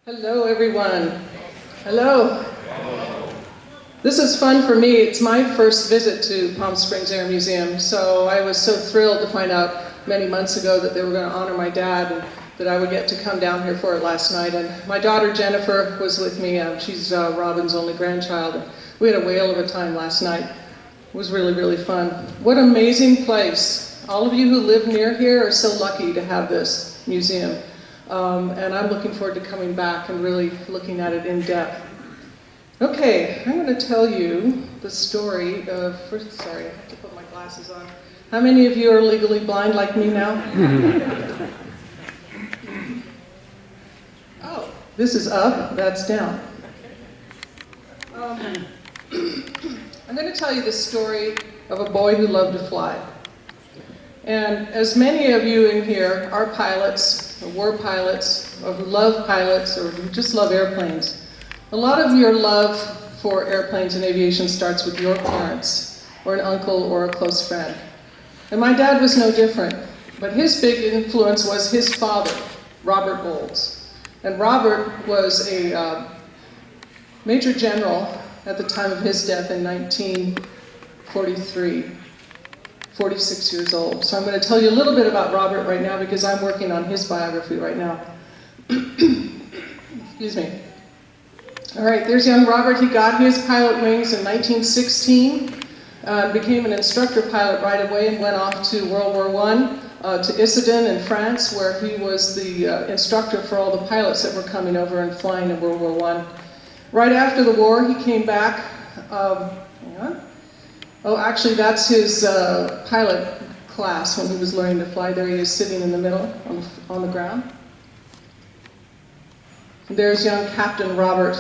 Hello, everyone. Hello. This is fun for me. It's my first visit to Palm Springs Air Museum, so I was so thrilled to find out many months ago that they were going to honor my dad and that I would get to come down here for it last night. And my daughter Jennifer was with me. She's Robin's only grandchild. And we had a whale of a time last night. It was really, really fun. What an amazing place. All of you who live near here are so lucky to have this museum. And I'm looking forward to coming back and really looking at it in depth. Okay, I'm going to tell you the story of, sorry, I have to put my glasses on. How many of you are legally blind like me now? Oh, this is up, that's down. I'm going to tell you the story of a boy who loved to fly. And as many of you in here are pilots, or were pilots, or who love pilots, or who just love airplanes, a lot of your love for airplanes and aviation starts with your parents, or an uncle, or a close friend. And my dad was no different, but his big influence was his father, Robert Olds. And Robert was a major general at the time of his death in 1943. 46 years old. So I'm going to tell you a little bit about Robert right now because I'm working on his biography right now. Excuse me. All right, there's young Robert. He got his pilot wings in 1916, became an instructor pilot right away and went off to World War I, to Issoudun in France, where he was the instructor for all the pilots that were coming over and flying in World War I. Right after the war, he came back. Hang on. Oh, actually, that's his pilot class when he was learning to fly. There he is sitting in the middle on the ground. And there's young Captain Robert.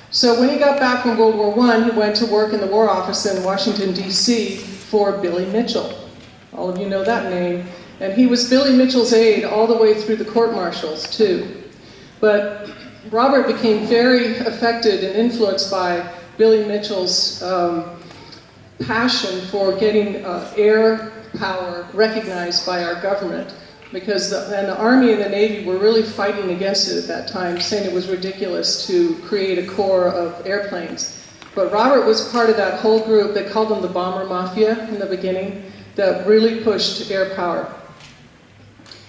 So when he got back from World War I, he went to work in the War Office in Washington, D.C. for Billy Mitchell. All of you know that name. And he was Billy Mitchell's aide all the way through the court-martials, too. But Robert became very affected and influenced by Billy Mitchell's passion for getting air power recognized by our government, because the Army and the Navy were really fighting against it at that time, saying it was ridiculous to create a corps of airplanes. But Robert was part of that whole group. They called them the Bomber Mafia in the beginning, that really pushed air power.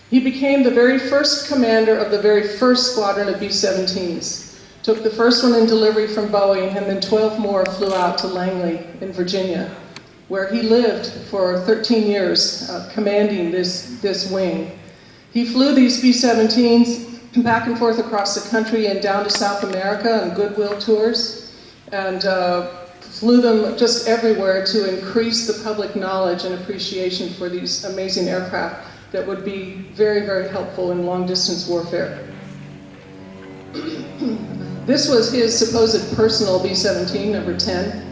He became the very first commander of the very first squadron of B-17s. Took the first one in delivery from Boeing, and then 12 more flew out to Langley in Virginia, where he lived for 13 years, commanding this wing. He flew these B-17s back and forth across the country and down to South America on goodwill tours, and flew them just everywhere to increase the public knowledge and appreciation for these amazing aircraft that would be very, very helpful in long-distance warfare. This was his supposed personal B-17, number 10.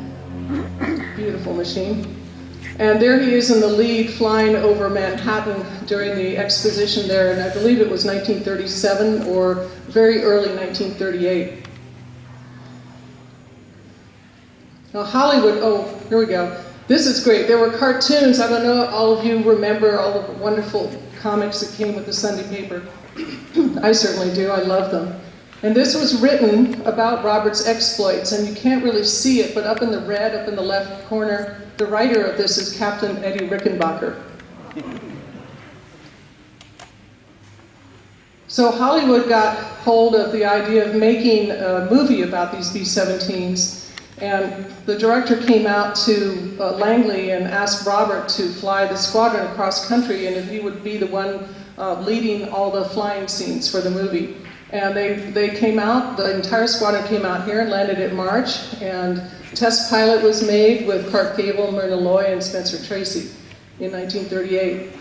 Beautiful machine. And there he is in the lead flying over Manhattan during the exposition there, and I believe it was 1937 or very early 1938. Now Hollywood, oh, here we go. This is great. There were cartoons. I don't know if all of you remember all the wonderful comics that came with the Sunday paper. I certainly do. I love them. And this was written about Robert's exploits, and you can't really see it, but up in the red, up in the left corner, the writer of this is Captain Eddie Rickenbacker. So Hollywood got hold of the idea of making a movie about these B-17s, and the director came out to Langley and asked Robert to fly the squadron across country, and if he would be the one leading all the flying scenes for the movie. And they came out, the entire squadron came out here and landed at March, and test pilot was made with Clark Gable, Myrna Loy, and Spencer Tracy in 1938.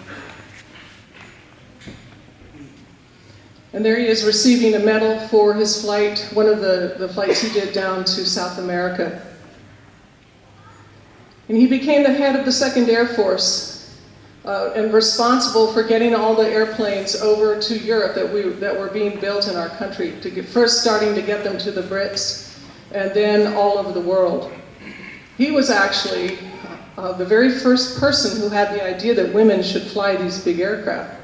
And there he is receiving a medal for his flight, one of the flights he did down to South America. And he became the head of the 2nd Air Force, and responsible for getting all the airplanes over to Europe that were being built in our country, first starting to get them to the Brits, and then all over the world. He was actually the very first person who had the idea that women should fly these big aircraft.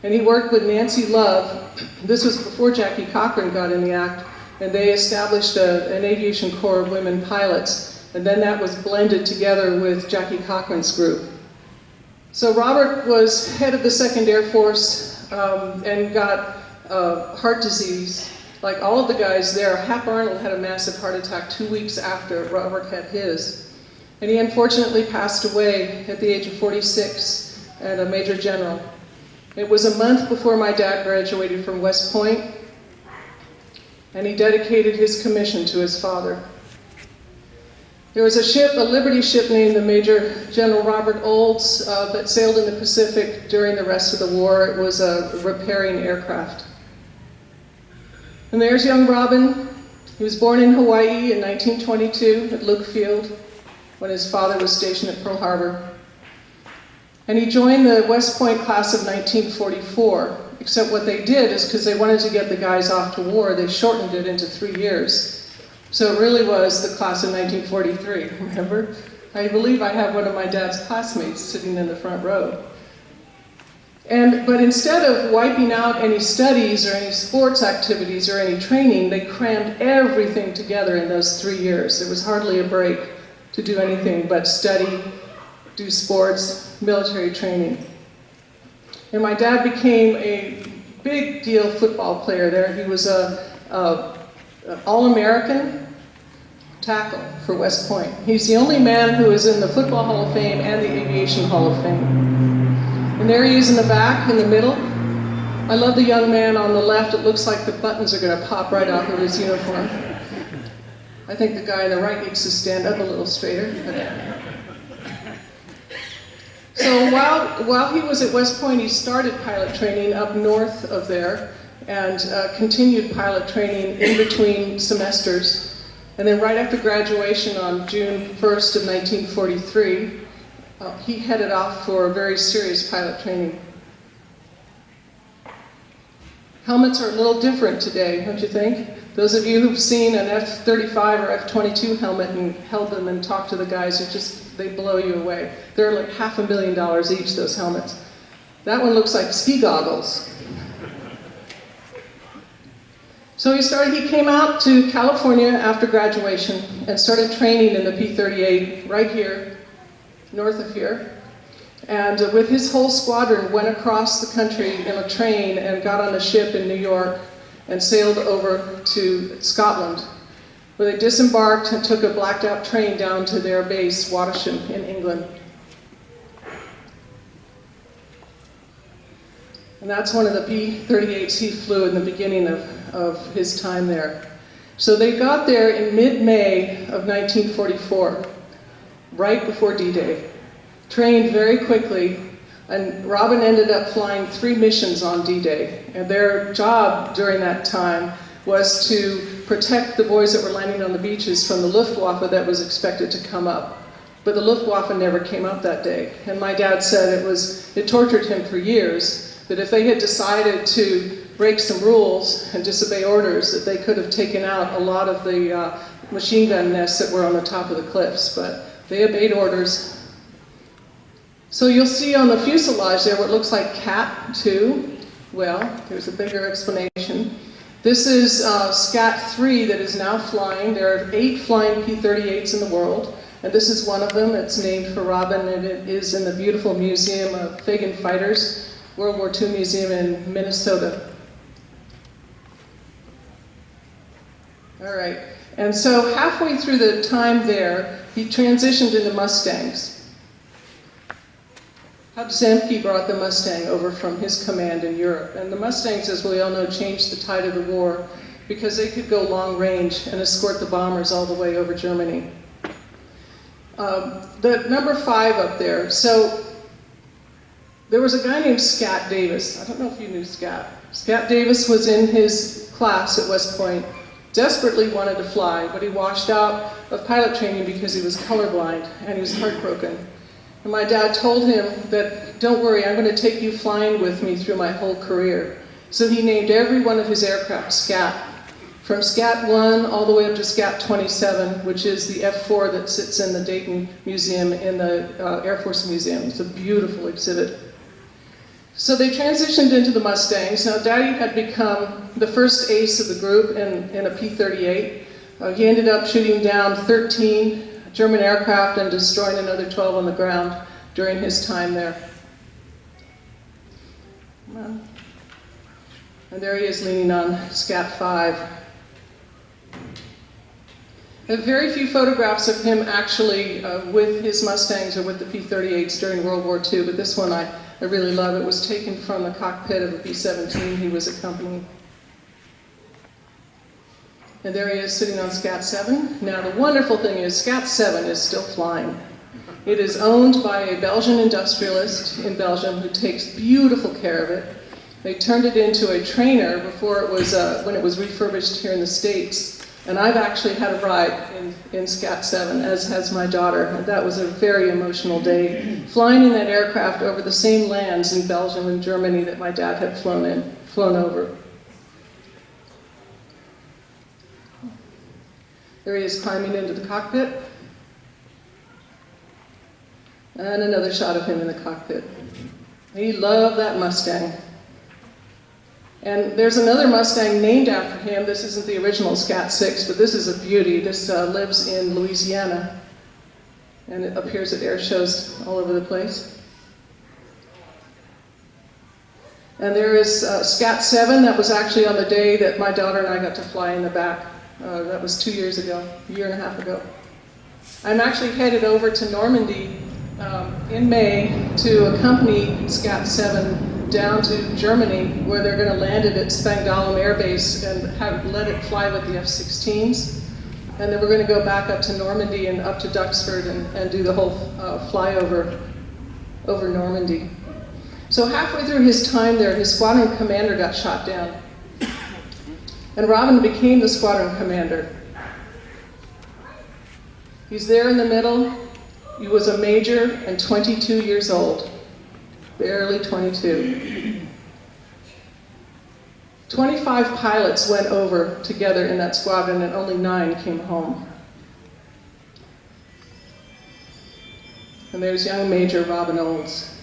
And he worked with Nancy Love. This was before Jackie Cochran got in the act, and they established an aviation corps of women pilots, and then that was blended together with Jackie Cochran's group. So Robert was head of the 2nd Air Force and got heart disease. Like all of the guys there, Hap Arnold had a massive heart attack 2 weeks after Robert had his. And he unfortunately passed away at the age of 46 and a Major General. It was a month before my dad graduated from West Point, and he dedicated his commission to his father. There was a ship, a Liberty ship named the Major General Robert Olds that sailed in the Pacific during the rest of the war. It was a repairing aircraft. And there's young Robin. He was born in Hawaii in 1922 at Luke Field when his father was stationed at Pearl Harbor. And he joined the West Point class of 1944, except what they did is because they wanted to get the guys off to war, they shortened it into 3 years. So it really was the class of 1943, remember? I believe I have one of my dad's classmates sitting in the front row. But instead of wiping out any studies or any sports activities or any training, they crammed everything together in those 3 years. There was hardly a break to do anything but study, do sports, military training. And my dad became a big deal football player there. He was an All-American tackle for West Point. He's the only man who is in the Football Hall of Fame and the Aviation Hall of Fame. And there he is in the back, in the middle. I love the young man on the left. It looks like the buttons are going to pop right off of his uniform. I think the guy on the right needs to stand up a little straighter. So while he was at West Point, he started pilot training up north of there and continued pilot training in between semesters. And then right after graduation on June 1st of 1943, he headed off for very serious pilot training. Helmets are a little different today, don't you think? Those of you who've seen an F-35 or F-22 helmet and held them and talked to the guys, they blow you away. They're like $500,000 each, those helmets. That one looks like ski goggles. So he came out to California after graduation and started training in the P-38 right here, north of here. And with his whole squadron went across the country in a train and got on a ship in New York and sailed over to Scotland, where they disembarked and took a blacked out train down to their base, Watersham, in England. And that's one of the P-38s he flew in the beginning of his time there. So they got there in mid-May of 1944, right before D-Day, trained very quickly, and Robin ended up flying 3 missions on D-Day. And their job during that time was to protect the boys that were landing on the beaches from the Luftwaffe that was expected to come up. But the Luftwaffe never came up that day. And my dad said it tortured him for years, that if they had decided to break some rules and disobey orders, that they could have taken out a lot of the machine gun nests that were on the top of the cliffs. But they obeyed orders. So you'll see on the fuselage there what looks like Cat 2. Well, there's a bigger explanation. This is Scat 3 that is now flying. There are 8 flying P-38s in the world, and this is one of them. It's named for Robin, and it is in the beautiful museum of Fagan Fighters, World War II Museum in Minnesota. All right, and so halfway through the time there, he transitioned into Mustangs. Hub Zemke brought the Mustang over from his command in Europe. And the Mustangs, as we all know, changed the tide of the war because they could go long range and escort the bombers all the way over Germany. The number 5 up there. So there was a guy named Scat Davis. I don't know if you knew Scat. Scat Davis was in his class at West Point, desperately wanted to fly, but he washed out of pilot training because he was colorblind and he was heartbroken. And my dad told him that, don't worry, I'm going to take you flying with me through my whole career. So he named every one of his aircraft Scat, from Scat 1 all the way up to Scat 27, which is the F-4 that sits in the Dayton Museum in the Air Force Museum. It's a beautiful exhibit. So they transitioned into the Mustangs. Now Daddy had become the first ace of the group in a P-38. He ended up shooting down 13 German aircraft and destroying another 12 on the ground during his time there. And there he is leaning on Scat 5. There are very few photographs of him actually with his Mustangs or with the P-38s during World War II, but this one I really love. It was taken from the cockpit of a P-17 he was accompanying. And there he is sitting on Scat 7. Now the wonderful thing is Scat 7 is still flying. It is owned by a Belgian industrialist in Belgium who takes beautiful care of it. They turned it into a trainer before it was, when it was refurbished here in the States. And I've actually had a ride in Scat 7, as has my daughter. And that was a very emotional day, flying in that aircraft over the same lands in Belgium and Germany that my dad had flown over. There he is climbing into the cockpit. And another shot of him in the cockpit. He loved that Mustang. And there's another Mustang named after him. This isn't the original Scat 6, but this is a beauty. This lives in Louisiana, and it appears at air shows all over the place. And there is Scat 7. That was actually on the day that my daughter and I got to fly in the back. That was 2 years ago, a year and a half ago. I'm actually headed over to Normandy in May to accompany Scat 7 down to Germany, where they're going to land it at Spangdahlem Air Base and let it fly with the F-16s. And then we're going to go back up to Normandy and up to Duxford and do the whole flyover over Normandy. So halfway through his time there, his squadron commander got shot down. And Robin became the squadron commander. He's there in the middle. He was a major and 22 years old. Barely 22. 25 pilots went over together in that squadron and only 9 came home. And there's young Major Robin Olds.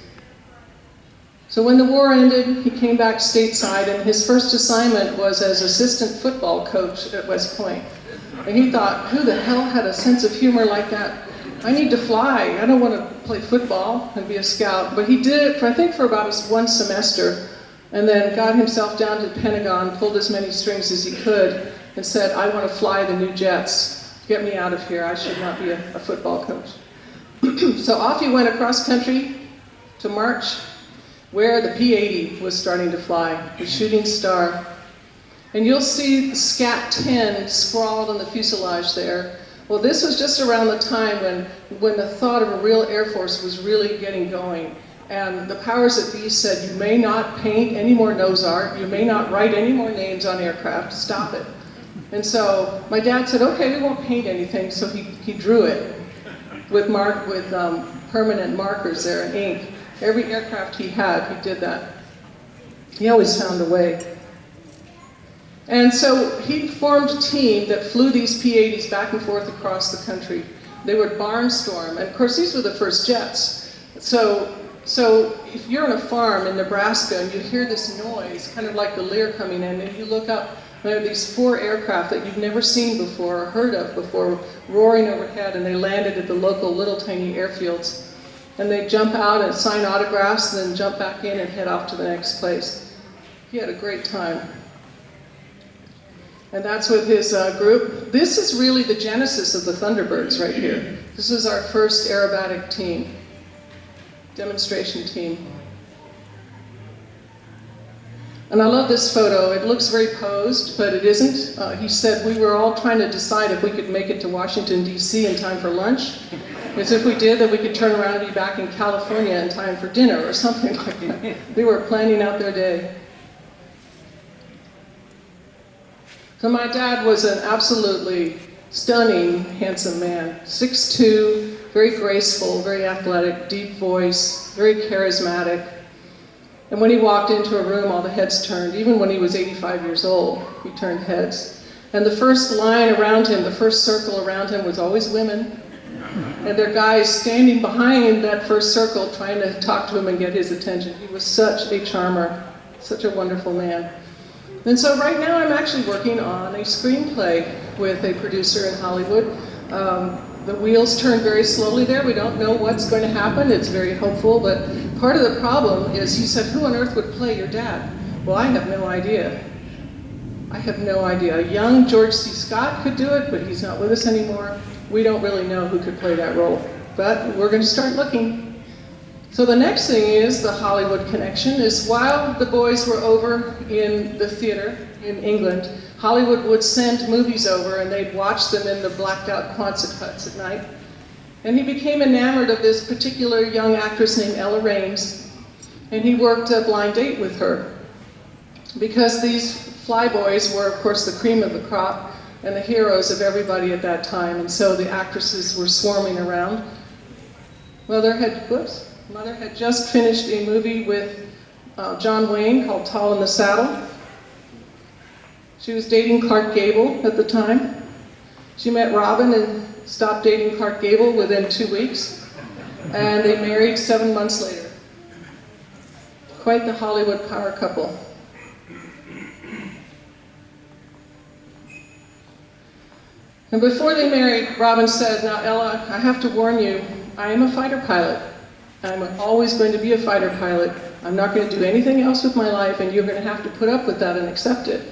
So when the war ended, he came back stateside, and his first assignment was as assistant football coach at West Point. And he thought, who the hell had a sense of humor like that? I need to fly. I don't want to play football and be a scout. But he did it, I think, for about one semester, and then got himself down to the Pentagon, pulled as many strings as he could, and said, I want to fly the new jets. Get me out of here. I should not be a football coach. So off he went across country to March, where the P-80 was starting to fly, the shooting star. And you'll see Scat 10 scrawled on the fuselage there. Well, this was just around the time when the thought of a real Air Force was really getting going. And the powers that be said, you may not paint any more nose art, you may not write any more names on aircraft, stop it. And so my dad said, okay, we won't paint anything, so he drew it with permanent markers there and ink. Every aircraft he had, he did that. He always found a way. And so he formed a team that flew these P-80s back and forth across the country. They would barnstorm, and of course these were the first jets. So if you're on a farm in Nebraska and you hear this noise, kind of like the Lear coming in, and you look up, there are these 4 aircraft that you've never seen before or heard of before, roaring overhead, and they landed at the local little tiny airfields. And they jump out and sign autographs, and then jump back in and head off to the next place. He had a great time. And that's with his group. This is really the genesis of the Thunderbirds right here. This is our first aerobatic team, demonstration team. And I love this photo. It looks very posed, but it isn't. He said we were all trying to decide if we could make it to Washington, D.C. in time for lunch. Because if we did, then we could turn around and be back in California in time for dinner or something like that. They were planning out their day. So my dad was an absolutely stunning, handsome man. 6'2", very graceful, very athletic, deep voice, very charismatic. And when he walked into a room, all the heads turned. Even when he was 85 years old, he turned heads. And the first line around him, the first circle around him was always women. and there are guys standing behind that first circle trying to talk to him and get his attention. He was such a charmer, such a wonderful man. And so right now I'm actually working on a screenplay with a producer in Hollywood. The wheels turn very slowly there. We don't know what's going to happen. It's very hopeful, but part of the problem is he said, who on earth would play your dad? Well, I have no idea. I have no idea. A young George C. Scott could do it, but he's not with us anymore. We don't really know who could play that role, but we're going to start looking. So the next thing is the Hollywood connection is while the boys were over in the theater in England, Hollywood would send movies over and they'd watch them in the blacked out Quonset huts at night. And he became enamored of this particular young actress named Ella Raines, and he worked a blind date with her. Because these flyboys were, of course, the cream of the crop and the heroes of everybody at that time, and so the actresses were swarming around. Mother had just finished a movie with John Wayne called Tall in the Saddle. She was dating Clark Gable at the time. She met Robin and stopped dating Clark Gable within 2 weeks, and they married 7 months later. Quite the Hollywood power couple. And before they married, Robin said, now Ella, I have to warn you, I am a fighter pilot. I'm always going to be a fighter pilot. I'm not going to do anything else with my life, and you're going to have to put up with that and accept it.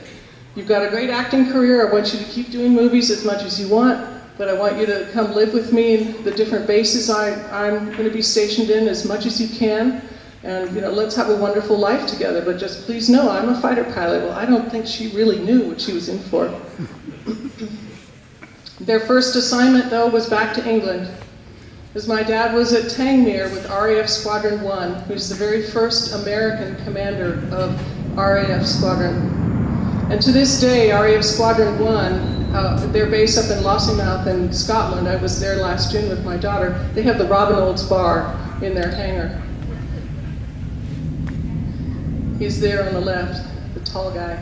You've got a great acting career. I want you to keep doing movies as much as you want, but I want you to come live with me in the different bases I'm going to be stationed in as much as you can. And let's have a wonderful life together, but just please know I'm a fighter pilot. Well, I don't think she really knew what she was in for. Their first assignment, though, was back to England, as my dad was at Tangmere with RAF Squadron 1, who's the very first American commander of RAF Squadron. And to this day, RAF Squadron 1, their base up in Lossiemouth in Scotland, I was there last June with my daughter, they have the Robin Olds Bar in their hangar. He's there on the left, the tall guy.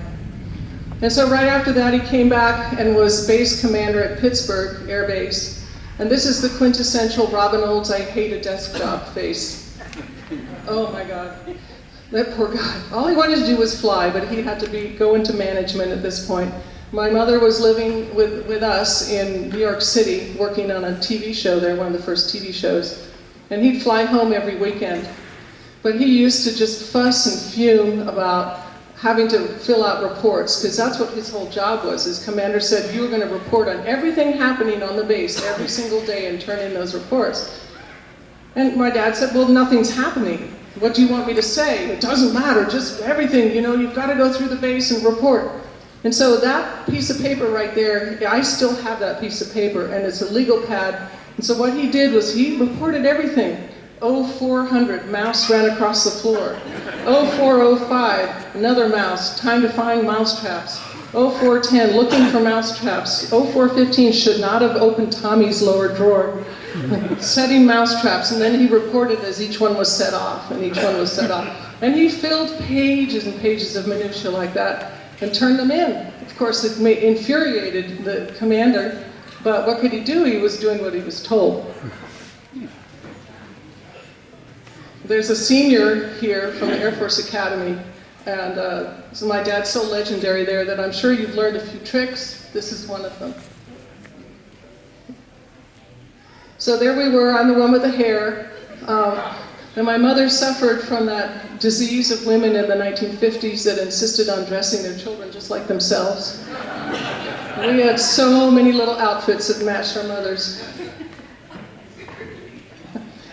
And so right after that, he came back and was base commander at Pittsburgh Air Base. And this is the quintessential Robin Olds, I hate a desk job face. Oh my God, that poor guy. All he wanted to do was fly, but he had to go into management at this point. My mother was living with us in New York City, working on a TV show there, one of the first TV shows. And he'd fly home every weekend. But he used to just fuss and fume about having to fill out reports, because that's what his whole job was. His commander said, you were going to report on everything happening on the base every single day and turn in those reports. And my dad said, well, nothing's happening. What do you want me to say? It doesn't matter, just everything, you've got to go through the base and report. And so that piece of paper right there, I still have that piece of paper, and it's a legal pad. And so what he did was he reported everything. 0400, mouse ran across the floor. 0405, another mouse, time to find mouse traps. 0410, looking for mouse traps. 0415, should not have opened Tommy's lower drawer. Setting mouse traps, and then he reported as each one was set off, and each one was set off. And he filled pages and pages of minutia like that and turned them in. Of course, it infuriated the commander, but what could he do? He was doing what he was told. There's a senior here from the Air Force Academy, and so my dad's so legendary there that I'm sure you've learned a few tricks. This is one of them. So there we were, I'm the one with the hair, and my mother suffered from that disease of women in the 1950s that insisted on dressing their children just like themselves. We had so many little outfits that matched our mothers.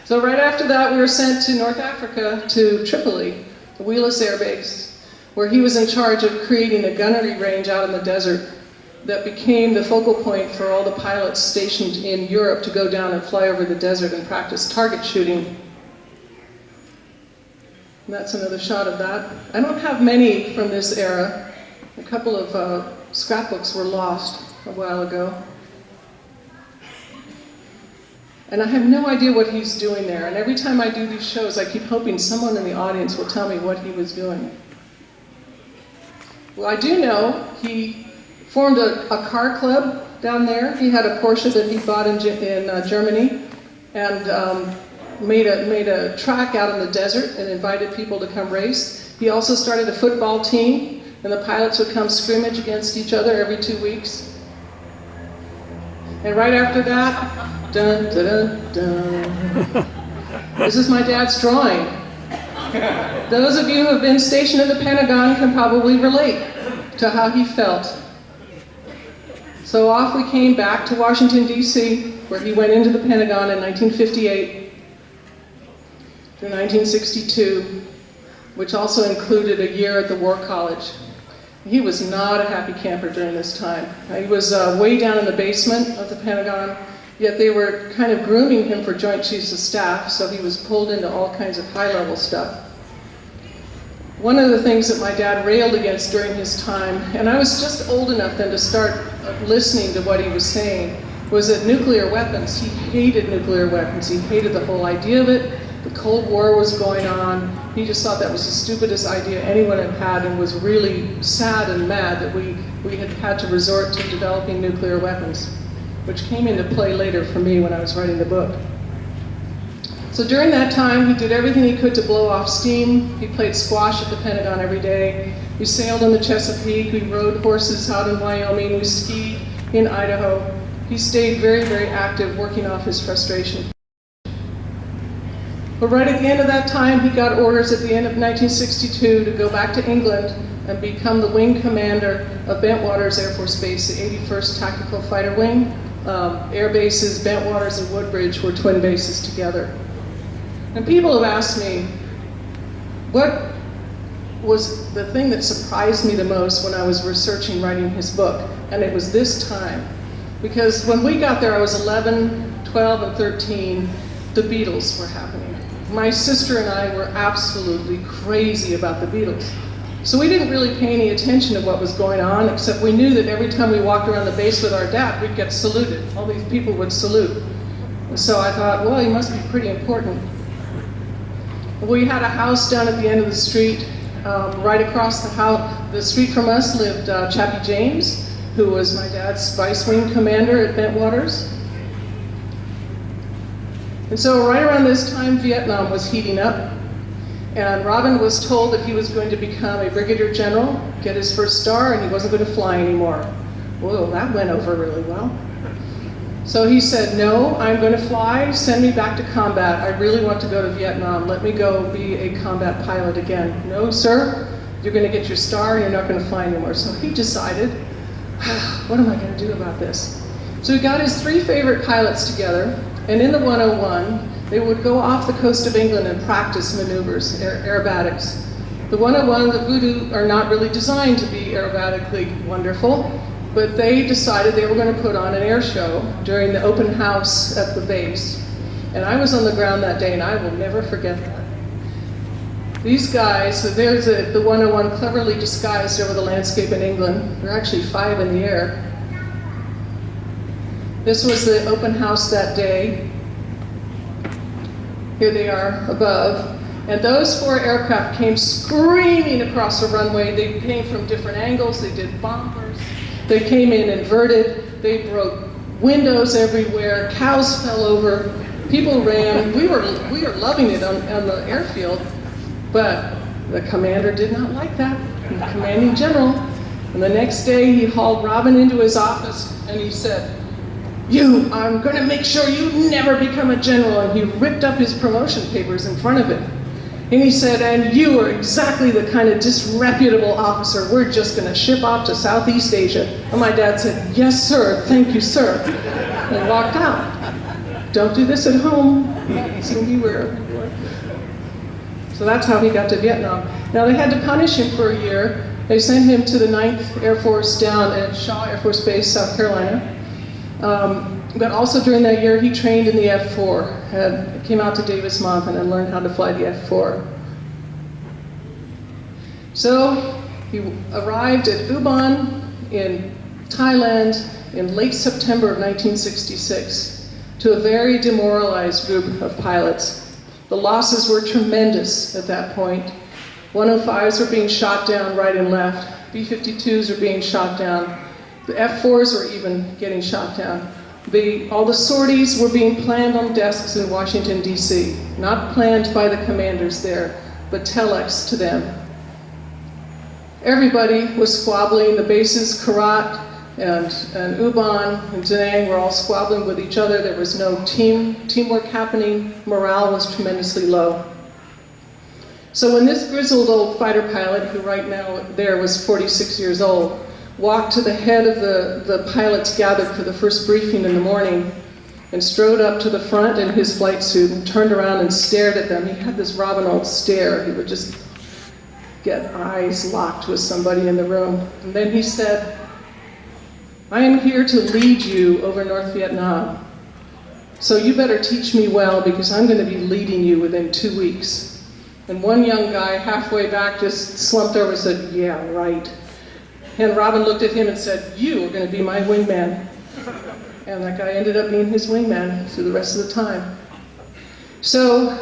So right after that, we were sent to North Africa, to Tripoli, the Wheelus Air Base, where he was in charge of creating a gunnery range out in the desert that became the focal point for all the pilots stationed in Europe to go down and fly over the desert and practice target shooting. And that's another shot of that. I don't have many from this era. A couple of scrapbooks were lost a while ago. And I have no idea what he's doing there. And every time I do these shows, I keep hoping someone in the audience will tell me what he was doing. Well, I do know he formed a car club down there. He had a Porsche that he bought in Germany, and made a track out in the desert and invited people to come race. He also started a football team, and the pilots would come scrimmage against each other every 2 weeks. And right after that, dun, dun, dun, dun. This is my dad's drawing. Those of you who have been stationed at the Pentagon can probably relate to how he felt. So off we came back to Washington, D.C., where he went into the Pentagon in 1958 through 1962, which also included a year at the War College. He was not a happy camper during this time. He was way down in the basement of the Pentagon, yet they were kind of grooming him for Joint Chiefs of Staff, so he was pulled into all kinds of high-level stuff. One of the things that my dad railed against during his time, and I was just old enough then to start listening to what he was saying, was that nuclear weapons. He hated nuclear weapons. He hated the whole idea of it. The Cold War was going on. He just thought that was the stupidest idea anyone had had, and was really sad and mad that we had had to resort to developing nuclear weapons, which came into play later for me when I was writing the book. So during that time, he did everything he could to blow off steam. He played squash at the Pentagon every day. We sailed on the Chesapeake. We rode horses out in Wyoming. We skied in Idaho. He stayed very, very active, working off his frustration. But right at the end of that time, he got orders at the end of 1962 to go back to England and become the wing commander of Bentwaters Air Force Base, the 81st Tactical Fighter Wing. Air bases, Bentwaters and Woodbridge were twin bases together. And people have asked me, what was the thing that surprised me the most when I was researching writing his book? And it was this time. Because when we got there, I was 11, 12, and 13, the Beatles were happening. My sister and I were absolutely crazy about the Beatles. So we didn't really pay any attention to what was going on, except we knew that every time we walked around the base with our dad, we'd get saluted. All these people would salute. And so I thought, well, he must be pretty important. We had a house down at the end of the street. Right across the street from us lived Chappie James, who was my dad's vice wing commander at Bentwaters. And so right around this time, Vietnam was heating up, and Robin was told that he was going to become a brigadier general, get his first star, and he wasn't going to fly anymore. Whoa, that went over really well. So he said, no, I'm going to fly, send me back to combat. I really want to go to Vietnam. Let me go be a combat pilot again. No, sir, you're going to get your star and you're not going to fly anymore. So he decided, what am I going to do about this? So he got his 3 favorite pilots together, and in the 101, they would go off the coast of England and practice maneuvers, aerobatics. The 101, the Voodoo, are not really designed to be aerobatically wonderful, but they decided they were going to put on an air show during the open house at the base. And I was on the ground that day, and I will never forget that. These guys, so there's the 101 cleverly disguised over the landscape in England. There are actually 5 in the air. This was the open house that day. Here they are above. And those 4 aircraft came screaming across the runway. They came from different angles. They did bombers. They came in inverted. They broke windows everywhere. Cows fell over. People ran. We were loving it on the airfield. But the commander did not like that, the commanding general. And the next day he hauled Robin into his office and he said, I'm going to make sure you never become a general. And he ripped up his promotion papers in front of him. And he said, and you are exactly the kind of disreputable officer we're just going to ship off to Southeast Asia. And my dad said, yes, sir, thank you, sir. And walked out. Don't do this at home. It's going to be weird. So that's how he got to Vietnam. Now they had to punish him for a year. They sent him to the 9th Air Force down at Shaw Air Force Base, South Carolina. But also during that year, he trained in the F-4, came out to Davis-Monthan and learned how to fly the F-4. So he arrived at Ubon in Thailand in late September of 1966 to a very demoralized group of pilots. The losses were tremendous at that point. 105s were being shot down right and left. B-52s were being shot down. The F-4s were even getting shot down. All the sorties were being planned on desks in Washington, D.C., not planned by the commanders there, but telex to them. Everybody was squabbling. The bases, Karat and Uban and Da Nang, were all squabbling with each other. There was no teamwork happening. Morale was tremendously low. So when this grizzled old fighter pilot, who right now there was 46 years old, walked to the head of the pilots gathered for the first briefing in the morning and strode up to the front in his flight suit and turned around and stared at them. He had this Robin Hood stare. He would just get eyes locked with somebody in the room. And then he said, "I am here to lead you over North Vietnam. So you better teach me well because I'm going to be leading you within 2 weeks." And one young guy halfway back just slumped over and said, "Yeah, right." And Robin looked at him and said, "You are going to be my wingman." And that guy ended up being his wingman through the rest of the time. So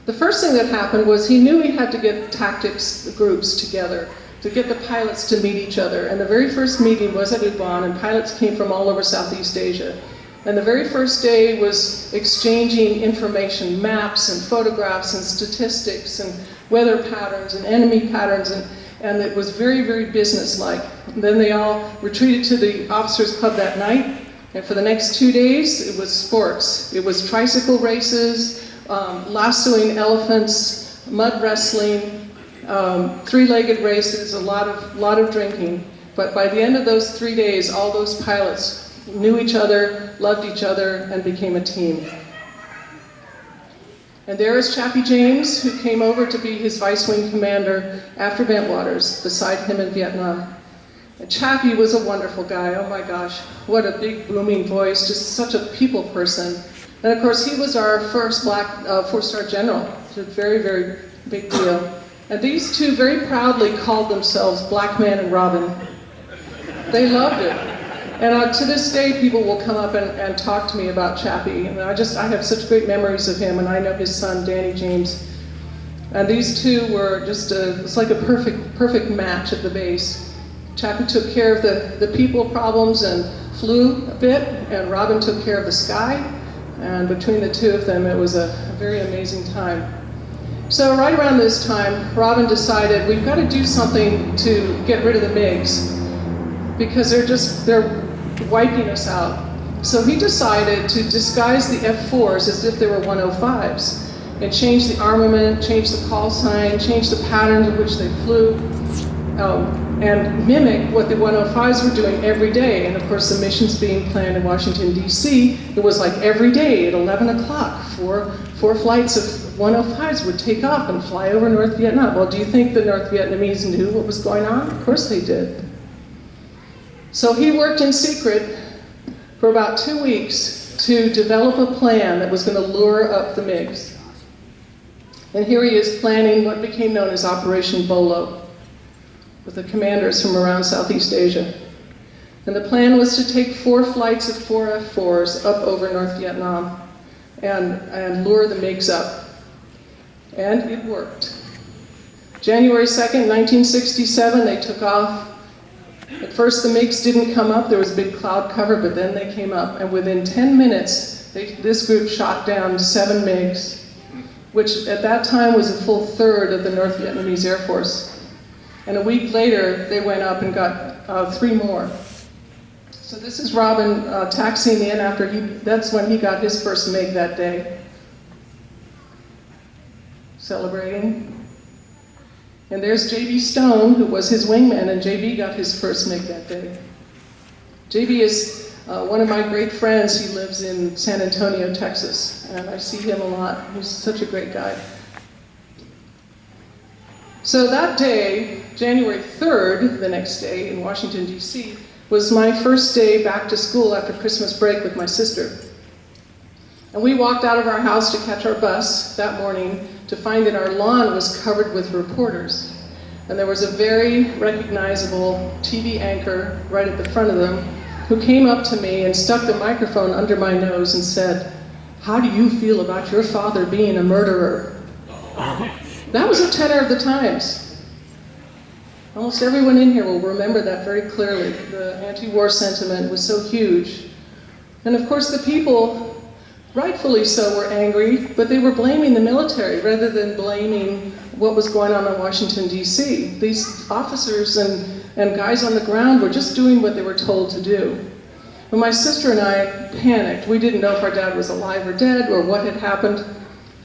the first thing that happened was he knew he had to get tactics groups together, to get the pilots to meet each other. And the very first meeting was at Ubon, and pilots came from all over Southeast Asia. And the very first day was exchanging information, maps and photographs and statistics and weather patterns and enemy patterns, and it was very, very businesslike. And then they all retreated to the officers' club that night, and for the next 2 days it was sports. It was tricycle races, lassoing elephants, mud wrestling, three-legged races, a lot of drinking. But by the end of those 3 days, all those pilots knew each other, loved each other, and became a team. And there is Chappie James, who came over to be his vice wing commander after Bentwaters, beside him in Vietnam. And Chappie was a wonderful guy. Oh my gosh, what a big booming voice, just such a people person. And of course, he was our first black 4-star general. It's a very, very big deal. And these two very proudly called themselves Black Man and Robin. They loved it. And to this day, people will come up and talk to me about Chappie. And I have such great memories of him, and I know his son, Danny James. And these two were just it's like a perfect match at the base. Chappie took care of the people problems and flew a bit, and Robin took care of the sky. And between the two of them, it was a very amazing time. So right around this time, Robin decided we've got to do something to get rid of the MiGs, because they're wiping us out. So he decided to disguise the F-4s as if they were 105s and change the armament, change the call sign, change the pattern in which they flew, and mimic what the 105s were doing every day. And of course, the missions being planned in Washington, D.C., it was like every day at 11 o'clock, four flights of 105s would take off and fly over North Vietnam. Well, do you think the North Vietnamese knew what was going on? Of course they did. So he worked in secret for about 2 weeks to develop a plan that was going to lure up the MiGs. And here he is planning what became known as Operation Bolo, with the commanders from around Southeast Asia. And the plan was to take 4 flights of 4 F-4s up over North Vietnam and lure the MiGs up. And it worked. January 2nd, 1967, they took off. At first the MiGs didn't come up, there was a big cloud cover, but then they came up, and within 10 minutes, this group shot down 7 MiGs, which at that time was a full third of the North Vietnamese Air Force. And a week later, they went up and got 3 more. So this is Robin taxiing in that's when he got his first MiG that day. Celebrating. And there's J.B. Stone, who was his wingman, and J.B. got his first MiG that day. J.B. is one of my great friends. He lives in San Antonio, Texas, and I see him a lot. He's such a great guy. So that day, January 3rd, the next day in Washington, D.C., was my first day back to school after Christmas break with my sister. And we walked out of our house to catch our bus that morning to find that our lawn was covered with reporters. And there was a very recognizable TV anchor right at the front of them who came up to me and stuck the microphone under my nose and said, "How do you feel about your father being a murderer?" That was a tenor of the times. Almost everyone in here will remember that very clearly. The anti-war sentiment was so huge. And of course the people, rightfully so, were angry, but they were blaming the military rather than blaming what was going on in Washington, D.C. These officers and guys on the ground were just doing what they were told to do. When my sister and I panicked, we didn't know if our dad was alive or dead or what had happened.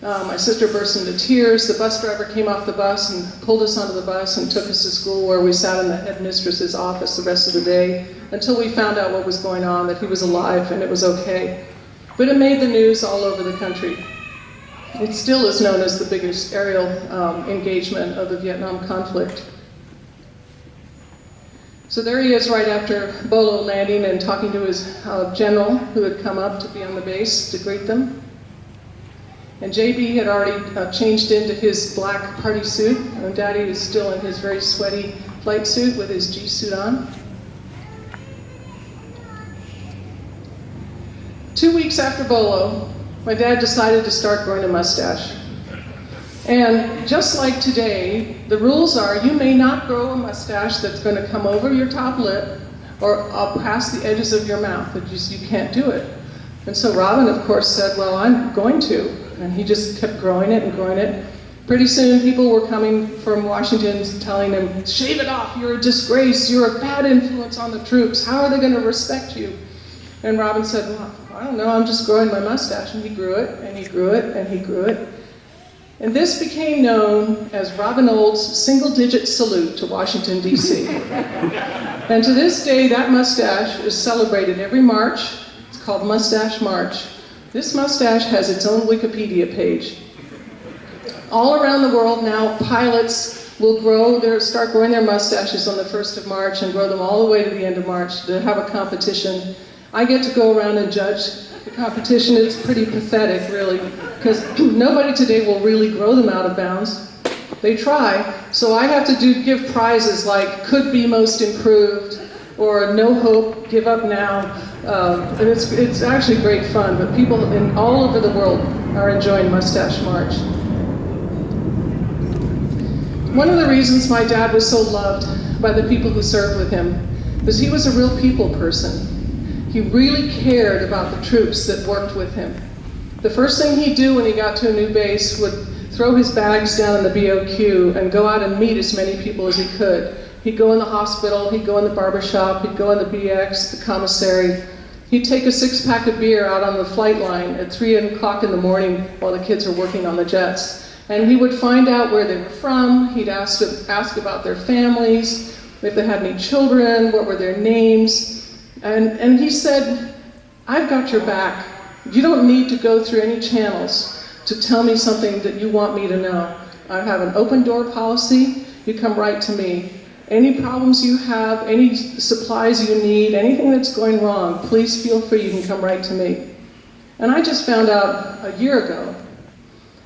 My sister burst into tears. The bus driver came off the bus and pulled us onto the bus and took us to school, where we sat in the headmistress's office the rest of the day until we found out what was going on, that he was alive and it was okay. But it made the news all over the country. It still is known as the biggest aerial engagement of the Vietnam conflict. So there he is right after Bolo landing and talking to his general who had come up to be on the base to greet them. And JB had already changed into his black party suit, and Daddy was still in his very sweaty flight suit with his G suit on. 2 weeks after Bolo, my dad decided to start growing a mustache. And just like today, the rules are you may not grow a mustache that's going to come over your top lip or up past the edges of your mouth. You can't do it. And so Robin, of course, said, well, I'm going to. And he just kept growing it and growing it. Pretty soon, people were coming from Washington telling him, shave it off, you're a disgrace, you're a bad influence on the troops, how are they going to respect you? And Robin said, well, I don't know, I'm just growing my mustache. And he grew it, and he grew it, and he grew it. And this became known as Robin Old's single-digit salute to Washington, D.C. And to this day, that mustache is celebrated every March. It's called Mustache March. This mustache has its own Wikipedia page. All around the world now, pilots will start growing their mustaches on the 1st of March and grow them all the way to the end of March to have a competition. I get to go around and judge the competition. It's pretty pathetic, really, because nobody today will really grow them out of bounds. They try, so I have to give prizes like could be most improved or no hope, give up now. And it's actually great fun, but people all over the world are enjoying Mustache March. One of the reasons my dad was so loved by the people who served with him was he was a real people person. He really cared about the troops that worked with him. The first thing he'd do when he got to a new base would throw his bags down in the BOQ and go out and meet as many people as he could. He'd go in the hospital, he'd go in the barber shop, he'd go in the BX, the commissary. He'd take a 6-pack of beer out on the flight line at 3 o'clock in the morning while the kids were working on the jets. And he would find out where they were from. He'd ask about their families, if they had any children, what were their names. And he said, I've got your back. You don't need to go through any channels to tell me something that you want me to know. I have an open door policy. You come right to me. Any problems you have, any supplies you need, anything that's going wrong, please feel free, you can come right to me. And I just found out a year ago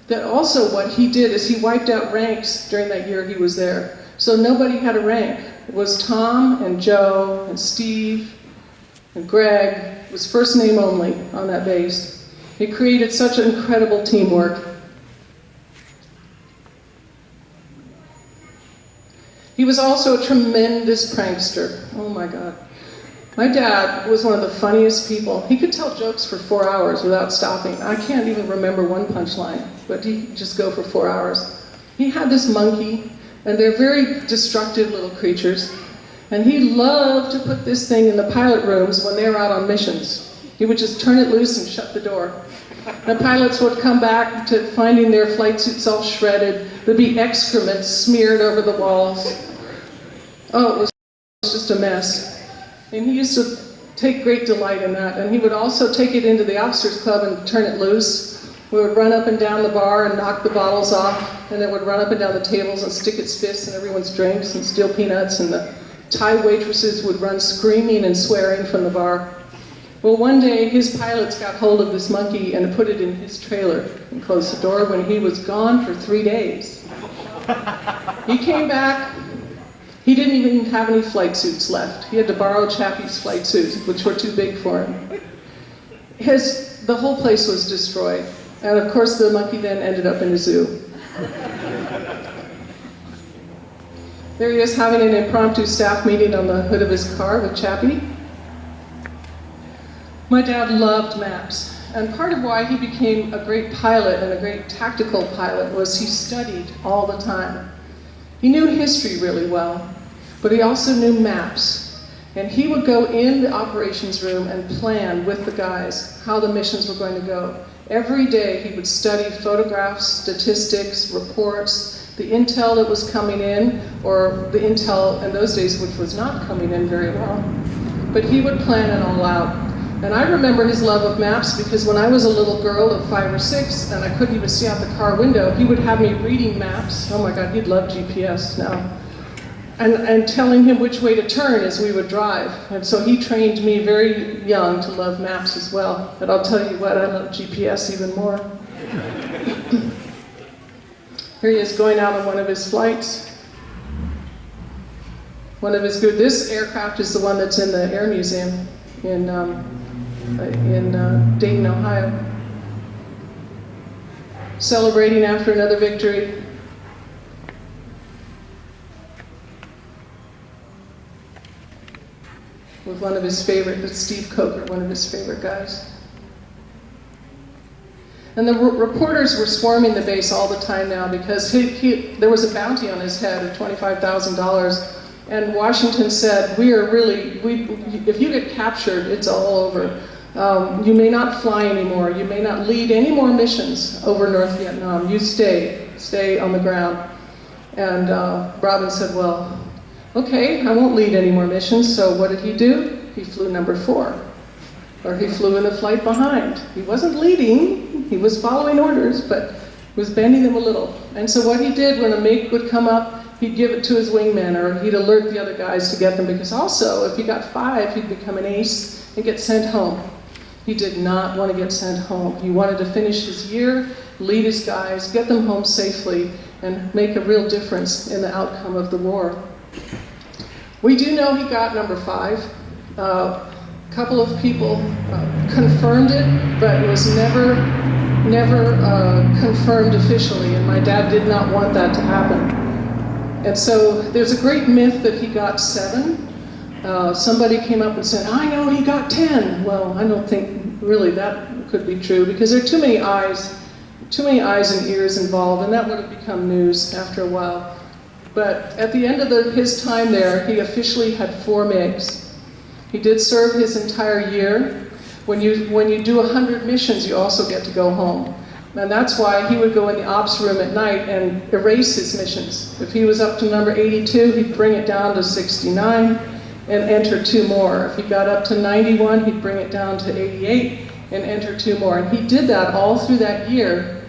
that also what he did is he wiped out ranks during that year he was there. So nobody had a rank. It was Tom and Joe and Steve and Greg. It was first name only on that base. It created such incredible teamwork. He was also a tremendous prankster. Oh my God. My dad was one of the funniest people. He could tell jokes for 4 hours without stopping. I can't even remember one punchline, but he'd just go for 4 hours. He had this monkey, and they're very destructive little creatures, and he loved to put this thing in the pilot rooms when they were out on missions. He would just turn it loose and shut the door. The pilots would come back to finding their flight suits all shredded. There'd be excrement smeared over the walls. Oh, it was just a mess. And he used to take great delight in that. And he would also take it into the officers' club and turn it loose. We would run up and down the bar and knock the bottles off. And it would run up and down the tables and stick its fists in everyone's drinks and steal peanuts. And the Thai waitresses would run screaming and swearing from the bar. Well, one day his pilots got hold of this monkey and put it in his trailer and closed the door when he was gone for 3 days. He came back. He didn't even have any flight suits left. He had to borrow Chappie's flight suits, which were too big for him. The whole place was destroyed. And of course the monkey then ended up in a zoo. There he is having an impromptu staff meeting on the hood of his car with Chappie. My dad loved maps, and part of why he became a great pilot and a great tactical pilot was he studied all the time. He knew history really well, but he also knew maps. And he would go in the operations room and plan with the guys how the missions were going to go. Every day he would study photographs, statistics, reports, the intel that was coming in, or the intel in those days which was not coming in very well. But he would plan it all out. And I remember his love of maps because when I was a little girl of 5 or 6 and I couldn't even see out the car window, he would have me reading maps. Oh my God, he'd love GPS now. And telling him which way to turn as we would drive. And so he trained me very young to love maps as well. And I'll tell you what, I love GPS even more. Here he is going out on one of his flights. This aircraft is the one that's in the Air Museum in Dayton, Ohio. Celebrating after another victory. With one of his favorite, Steve Coker, one of his favorite guys. And the reporters were swarming the base all the time now because there was a bounty on his head of $25,000. And Washington said, if you get captured, it's all over. You may not fly anymore. You may not lead any more missions over North Vietnam. You stay on the ground. And Robin said, well, okay, I won't lead any more missions. So what did he do? He flew number 4. Or he flew in the flight behind. He wasn't leading, he was following orders, but was bending them a little. And so what he did when a MiG would come up, he'd give it to his wingman, or he'd alert the other guys to get them, because also, if he got 5, he'd become an ace and get sent home. He did not want to get sent home. He wanted to finish his year, lead his guys, get them home safely, and make a real difference in the outcome of the war. We do know he got number 5. A couple of people confirmed it, but it was never confirmed officially, and my dad did not want that to happen. And so there's a great myth that he got 7. Somebody came up and said, I know he got 10. Well, I don't think really that could be true, because there are too many eyes and ears involved, and that would have become news after a while. But at the end of his time there, he officially had 4 MiGs. He did serve his entire year. When you do 100 missions, you also get to go home. And that's why he would go in the ops room at night and erase his missions. If he was up to number 82, he'd bring it down to 69 and enter 2 more. If he got up to 91, he'd bring it down to 88 and enter 2 more. And he did that all through that year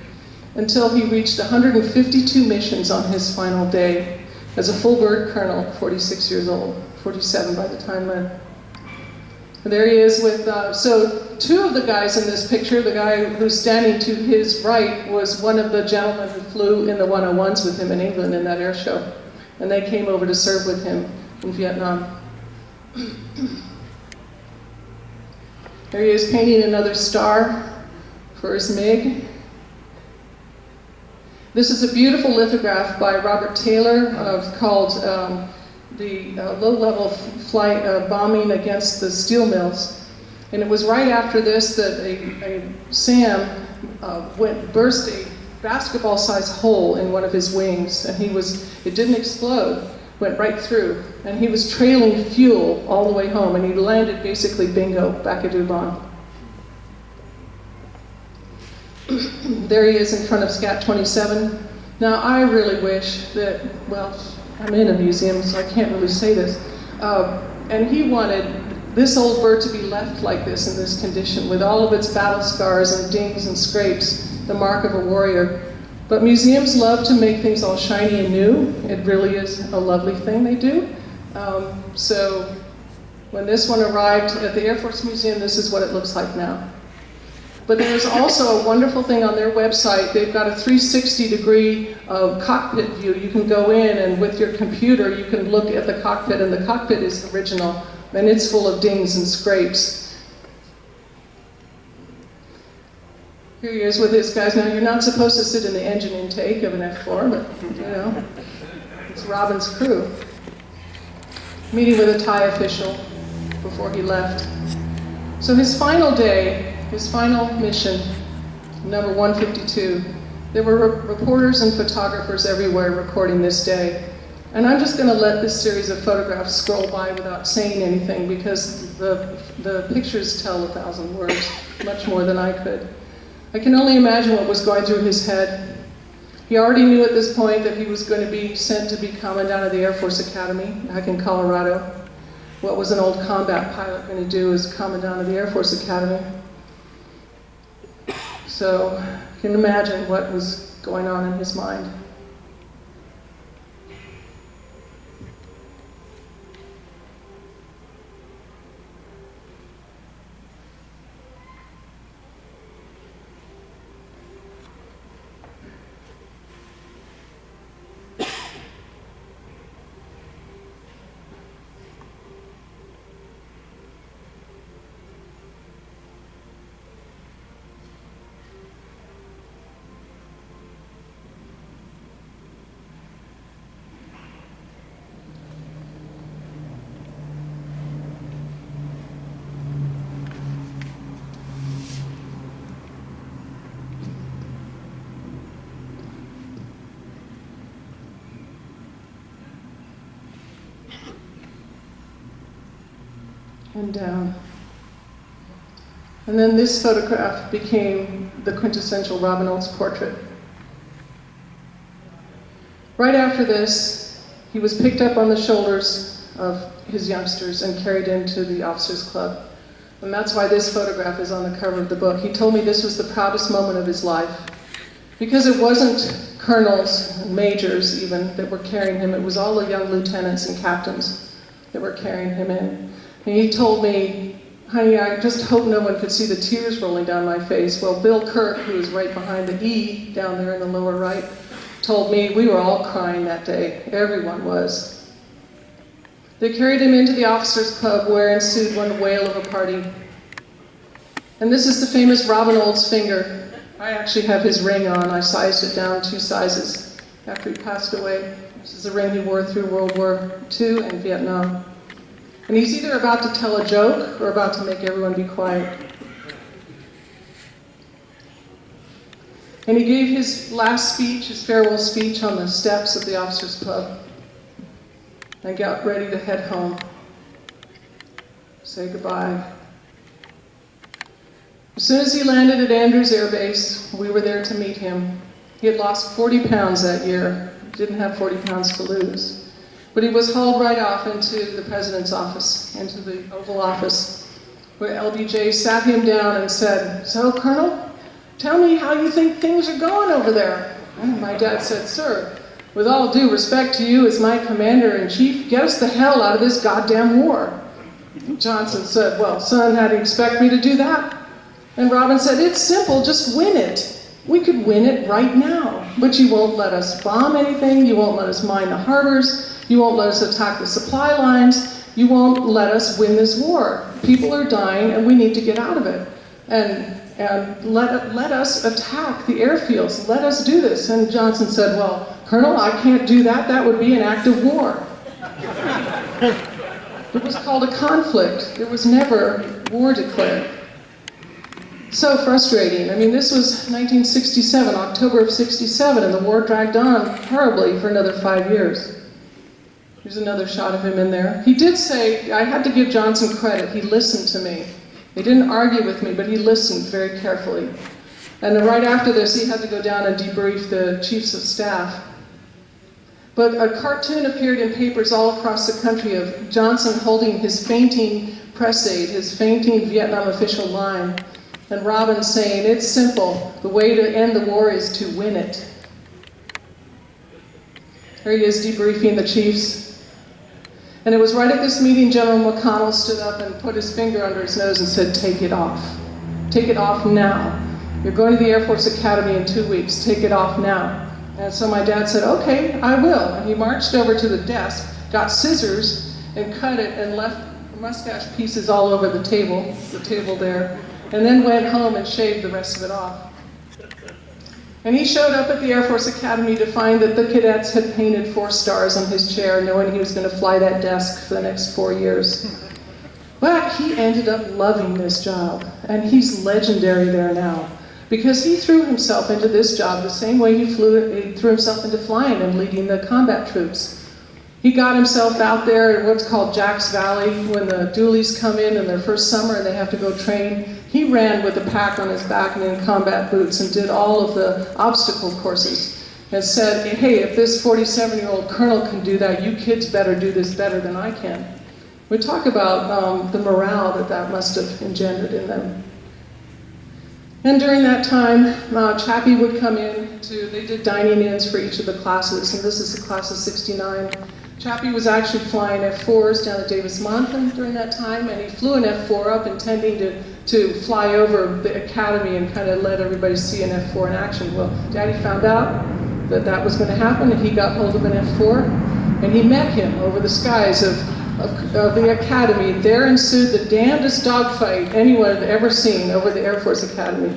until he reached 152 missions on his final day as a full bird colonel, 46 years old, 47 by the time then. And there he is with, so 2 of the guys in this picture, the guy who's standing to his right was one of the gentlemen who flew in the 101s with him in England in that air show. And they came over to serve with him in Vietnam. There he is painting another star for his MiG. This is a beautiful lithograph by Robert Taylor called the low-level flight bombing against the steel mills. And it was right after this that a SAM burst a basketball-sized hole in one of his wings, and it didn't explode, went right through. And he was trailing fuel all the way home, and he landed basically bingo back at Dubon. There he is in front of SCAT 27. Now I really wish that, well, I'm in a museum, so I can't really say this. And he wanted this old bird to be left like this, in this condition, with all of its battle scars and dings and scrapes, the mark of a warrior. But museums love to make things all shiny and new. It really is a lovely thing they do. So when this one arrived at the Air Force Museum, this is what it looks like now. But there's also a wonderful thing on their website. They've got a 360-degree cockpit view. You can go in, and with your computer, you can look at the cockpit, and the cockpit is original, and it's full of dings and scrapes. Here he is with his guys. Now, you're not supposed to sit in the engine intake of an F-4, but, you know, it's Robin's crew. Meeting with a Thai official before he left. So his final day, his final mission, number 152, there were reporters and photographers everywhere recording this day. And I'm just going to let this series of photographs scroll by without saying anything, because the pictures tell 1,000 words, much more than I could. I can only imagine what was going through his head. He already knew at this point that he was going to be sent to be commandant of the Air Force Academy back in Colorado. What was an old combat pilot going to do as commandant of the Air Force Academy? So you can imagine what was going on in his mind. And down. And then this photograph became the quintessential Robin Olds portrait. Right after this, he was picked up on the shoulders of his youngsters and carried into the officers' club. And that's why this photograph is on the cover of the book. He told me this was the proudest moment of his life, because it wasn't colonels and majors even that were carrying him. It was all the young lieutenants and captains that were carrying him in. And he told me, honey, I just hope no one could see the tears rolling down my face. Well, Bill Kirk, who was right behind the E down there in the lower right, told me we were all crying that day. Everyone was. They carried him into the officers' club, where ensued one whale of a party. And this is the famous Robin Olds finger. I actually have his ring on. I sized it down 2 sizes after he passed away. This is a ring he wore through World War II and Vietnam. And he's either about to tell a joke or about to make everyone be quiet. And he gave his last speech, his farewell speech, on the steps of the officers' club, and got ready to head home, say goodbye. As soon as he landed at Andrews Air Base, we were there to meet him. He had lost 40 pounds that year. He didn't have 40 pounds to lose. But he was hauled right off into the president's office, into the Oval Office, where LBJ sat him down and said, "So, Colonel, tell me how you think things are going over there." And my dad said, "Sir, with all due respect to you as my commander-in-chief, get us the hell out of this goddamn war." Johnson said, "Well, son, how do you expect me to do that?" And Robin said, "It's simple, just win it. We could win it right now, but you won't let us bomb anything, you won't let us mine the harbors, you won't let us attack the supply lines, you won't let us win this war. People are dying and we need to get out of it. And let us attack the airfields, let us do this." And Johnson said, "Well, Colonel, I can't do that, that would be an act of war." It was called a conflict. There was never war declared. So frustrating. I mean, this was 1967, October of 67, and the war dragged on horribly for another 5 years. Here's another shot of him in there. He did say, I had to give Johnson credit, he listened to me. He didn't argue with me, but he listened very carefully. And then right after this, he had to go down and debrief the chiefs of staff. But a cartoon appeared in papers all across the country of Johnson holding his fainting press aide, his fainting Vietnam official line, and Robin saying, "It's simple, the way to end the war is to win it." Here he is debriefing the chiefs. And it was right at this meeting General McConnell stood up and put his finger under his nose and said, "Take it off. Take it off now. You're going to the Air Force Academy in 2 weeks. Take it off now." And so my dad said, "Okay, I will." And he marched over to the desk, got scissors, and cut it and left mustache pieces all over the table there, and then went home and shaved the rest of it off. And he showed up at the Air Force Academy to find that the cadets had painted 4 stars on his chair, knowing he was going to fly that desk for the next 4 years. But he ended up loving this job, and he's legendary there now, because he threw himself into this job the same way he threw himself into flying and leading the combat troops. He got himself out there in what's called Jack's Valley when the dualies come in their first summer and they have to go train. He ran with a pack on his back and in combat boots and did all of the obstacle courses and said, hey, if this 47-year-old colonel can do that, you kids better do this better than I can. We talk about the morale that must have engendered in them. And during that time, Chappie would come in they did dining ins for each of the classes, and this is the class of 69. Chappie was actually flying F-4s down at Davis-Monthan during that time, and he flew an F-4 up intending to fly over the academy and kind of let everybody see an F-4 in action. Well, Daddy found out that was going to happen, and he got hold of an F-4, and he met him over the skies of the academy. There ensued the damnedest dogfight anyone had ever seen over the Air Force Academy.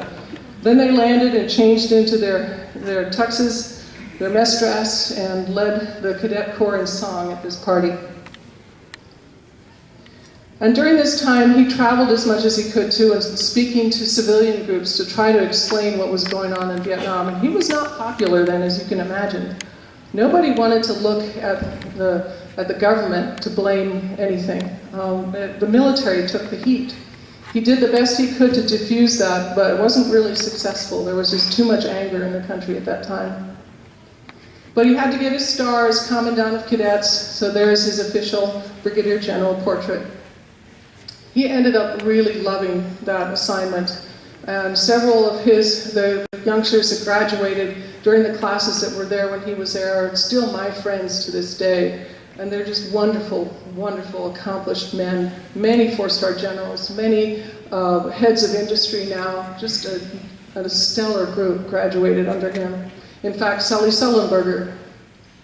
Then they landed and changed into their tuxes, their mess dress, and led the cadet corps in song at this party. And during this time, he traveled as much as he could too, and speaking to civilian groups to try to explain what was going on in Vietnam. And he was not popular then, as you can imagine. Nobody wanted to look at the government to blame anything. The military took the heat. He did the best he could to diffuse that, but it wasn't really successful. There was just too much anger in the country at that time. But he had to get his star as Commandant of Cadets, so there's his official Brigadier General portrait. He ended up really loving that assignment, and several of the youngsters that graduated during the classes that were there when he was there are still my friends to this day, and they're just wonderful, wonderful, accomplished men, many four-star generals, many heads of industry now, just a stellar group graduated under him. In fact, Sully Sullenberger,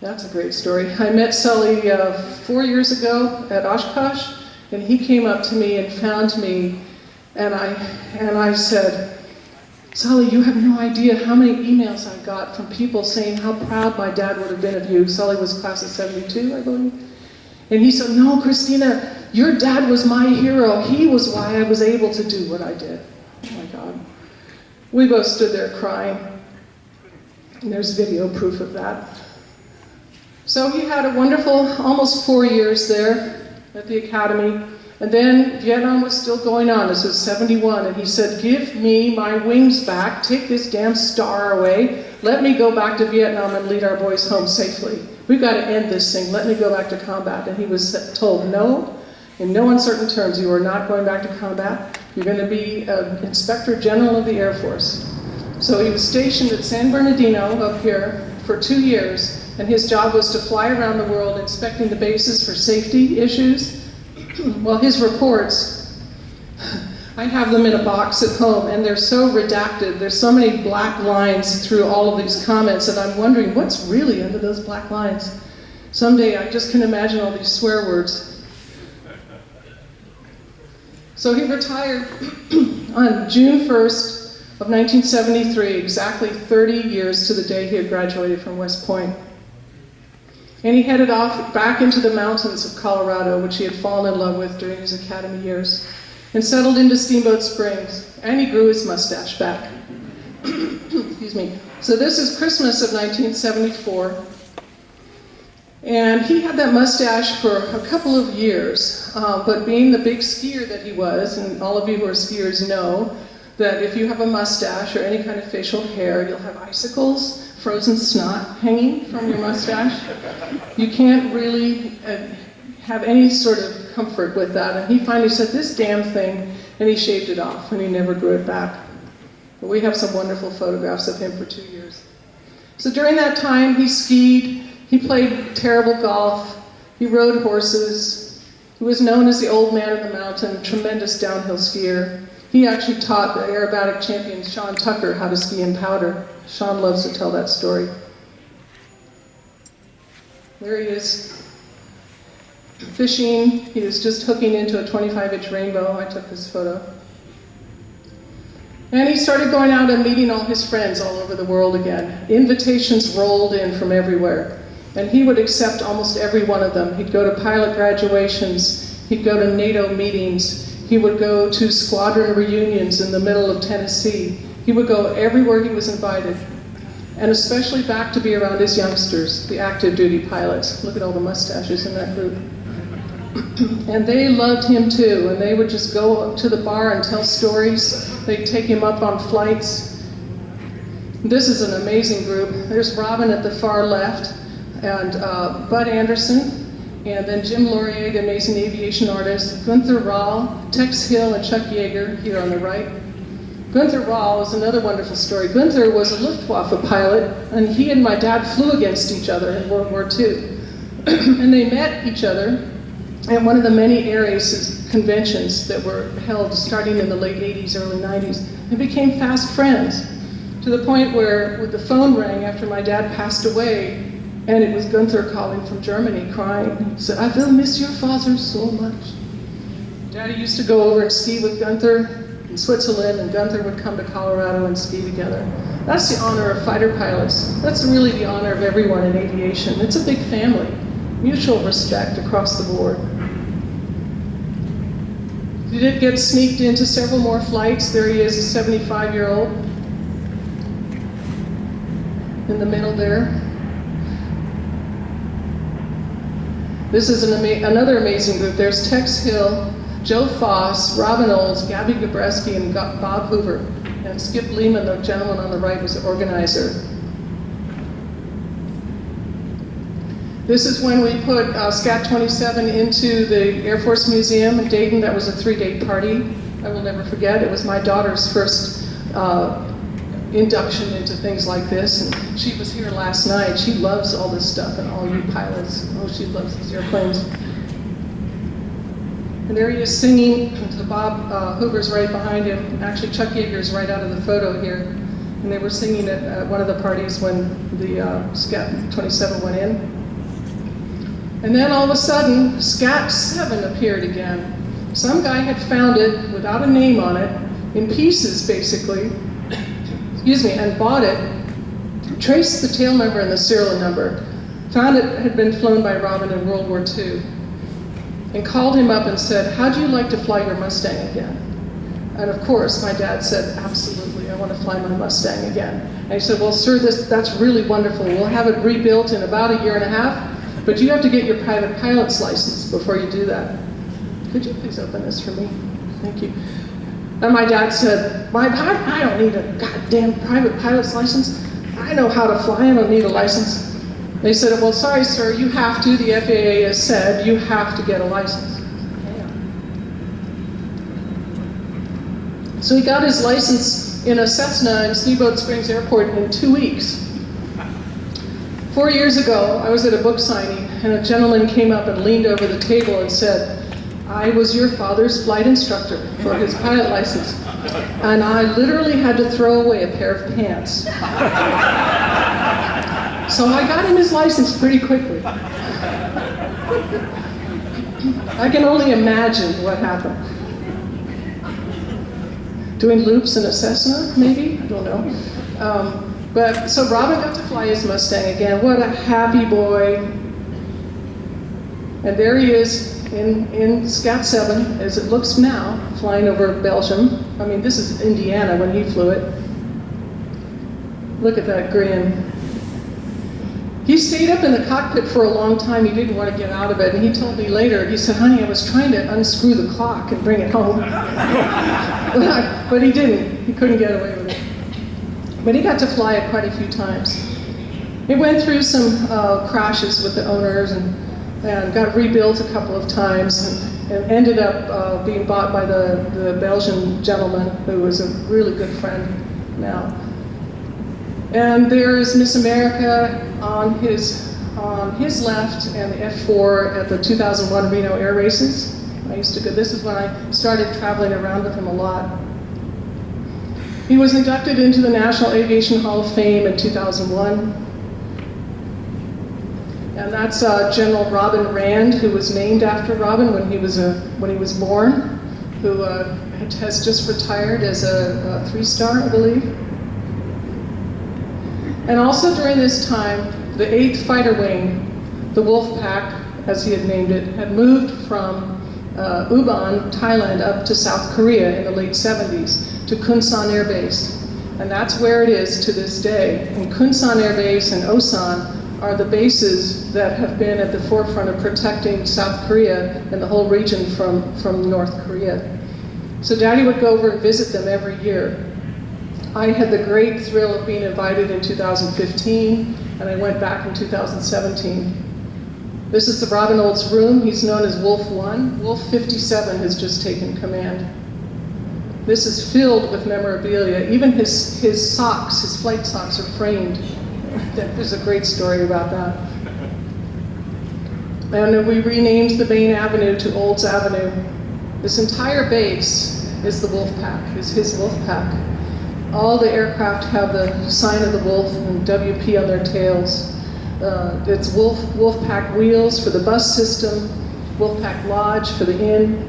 that's a great story. I met Sully 4 years ago at Oshkosh, and he came up to me and found me, and I said, Sully, you have no idea how many emails I got from people saying how proud my dad would have been of you. Sully was class of 72, I believe. And he said, no, Christina, your dad was my hero. He was why I was able to do what I did. Oh my God. We both stood there crying. And there's video proof of that. So he had a wonderful, almost 4 years there at the academy. And then Vietnam was still going on. This was 71. And he said, give me my wings back. Take this damn star away. Let me go back to Vietnam and lead our boys home safely. We've got to end this thing. Let me go back to combat. And he was told, no, in no uncertain terms, you are not going back to combat. You're going to be Inspector General of the Air Force. So he was stationed at San Bernardino up here for 2 years, and his job was to fly around the world inspecting the bases for safety issues. Well, his reports, I have them in a box at home, and they're so redacted. There's so many black lines through all of these comments that I'm wondering what's really under those black lines. Someday I just can imagine all these swear words. So he retired on June 1st, of 1973, exactly 30 years to the day he had graduated from West Point. And he headed off back into the mountains of Colorado, which he had fallen in love with during his academy years, and settled into Steamboat Springs, and he grew his mustache back. Excuse me. So this is Christmas of 1974, and he had that mustache for a couple of years, but being the big skier that he was, and all of you who are skiers know, that if you have a mustache or any kind of facial hair, you'll have icicles, frozen snot hanging from your mustache. You can't really have any sort of comfort with that. And he finally said, this damn thing, and he shaved it off, and he never grew it back. But we have some wonderful photographs of him for 2 years. So during that time, he skied, he played terrible golf, he rode horses, he was known as the old man of the mountain, tremendous downhill skier. He actually taught the aerobatic champion Sean Tucker how to ski in powder. Sean loves to tell that story. There he is, fishing. He was just hooking into a 25-inch rainbow. I took this photo. And he started going out and meeting all his friends all over the world again. Invitations rolled in from everywhere. And he would accept almost every one of them. He'd go to pilot graduations. He'd go to NATO meetings. He would go to squadron reunions in the middle of Tennessee. He would go everywhere he was invited, and especially back to be around his youngsters, the active duty pilots. Look at all the mustaches in that group. And they loved him too, and they would just go up to the bar and tell stories. They'd take him up on flights. This is an amazing group. There's Robin at the far left, and Bud Anderson, and then Jim Laurier, the amazing aviation artist, Gunther Rahl, Tex Hill, and Chuck Yeager here on the right. Gunther Rahl is another wonderful story. Gunther was a Luftwaffe pilot, and he and my dad flew against each other in World War II. And they met each other at one of the many air aces conventions that were held starting in the late 80s, early 90s, and became fast friends, to the point where the phone rang after my dad passed away, and it was Gunther calling from Germany, crying. He said, "I will miss your father so much." Daddy used to go over and ski with Gunther in Switzerland, and Gunther would come to Colorado and ski together. That's the honor of fighter pilots. That's really the honor of everyone in aviation. It's a big family. Mutual respect across the board. He did get sneaked into several more flights. There he is, a 75-year-old. In the middle there. This is another amazing group. There's Tex Hill, Joe Foss, Robin Olds, Gabby Gabreski, and Bob Hoover. And Skip Lehman, the gentleman on the right, was the organizer. This is when we put SCAT 27 into the Air Force Museum in Dayton. That was a 3-day party. I will never forget. It was my daughter's first induction into things like this. And she was here last night. She loves all this stuff and all you pilots. Oh, she loves these airplanes. And there he is singing. So Bob Hoover's right behind him. Actually, Chuck Yeager's right out of the photo here. And they were singing at one of the parties when the SCAT 27 went in. And then all of a sudden, SCAT 7 appeared again. Some guy had found it without a name on it, in pieces basically, excuse me, and bought it, traced the tail number and the serial number, found it had been flown by Robin in World War II, and called him up and said, "How'd you like to fly your Mustang again?" And of course, my dad said, "Absolutely, I want to fly my Mustang again." And he said, "Well, sir, that's really wonderful. We'll have it rebuilt in about 1.5 years, but you have to get your private pilot's license before you do that. Could you please open this for me? Thank you." And my dad said, I don't need a goddamn private pilot's license. I know how to fly, I don't need a license." They said, "Well, sorry, sir, you have to. The FAA has said you have to get a license." So he got his license in a Cessna in Steamboat Springs Airport in 2 weeks. 4 years ago, I was at a book signing, and a gentleman came up and leaned over the table and said, "I was your father's flight instructor for his pilot license, and I literally had to throw away a pair of pants." So I got him his license pretty quickly. I can only imagine what happened. Doing loops in a Cessna, maybe? I don't know. But so Robin got to fly his Mustang again. What a happy boy. And there he is in SCAT 7, as it looks now, flying over Belgium. I mean, this is Indiana when he flew it. Look at that grin. He stayed up in the cockpit for a long time. He didn't want to get out of it. And he told me later, he said, "Honey, I was trying to unscrew the clock and bring it home." But he didn't. He couldn't get away with it. But he got to fly it quite a few times. It went through some crashes with the owners and got rebuilt a couple of times and ended up being bought by the Belgian gentleman who was a really good friend now. And there is Miss America on his left and the F4 at the 2001 Reno Air Races. I used to go, this is when I started traveling around with him a lot. He was inducted into the National Aviation Hall of Fame in 2001. And that's General Robin Rand, who was named after Robin when he was born, who has just retired as a 3-star, I believe. And also during this time, the 8th Fighter Wing, the Wolf Pack, as he had named it, had moved from Ubon, Thailand, up to South Korea in the late 70s, to Kunsan Air Base. And that's where it is to this day. And Kunsan Air Base and Osan are the bases that have been at the forefront of protecting South Korea and the whole region from North Korea. So Daddy would go over and visit them every year. I had the great thrill of being invited in 2015, and I went back in 2017. This is the Robin Olds room. He's known as Wolf 1. Wolf 57 has just taken command. This is filled with memorabilia. Even his socks, his flight socks, are framed. There's a great story about that. And we renamed the main avenue to Olds Avenue. This entire base is the wolf pack, is his wolf pack. All the aircraft have the sign of the wolf and WP on their tails. It's wolf pack wheels for the bus system, wolf pack lodge for the inn.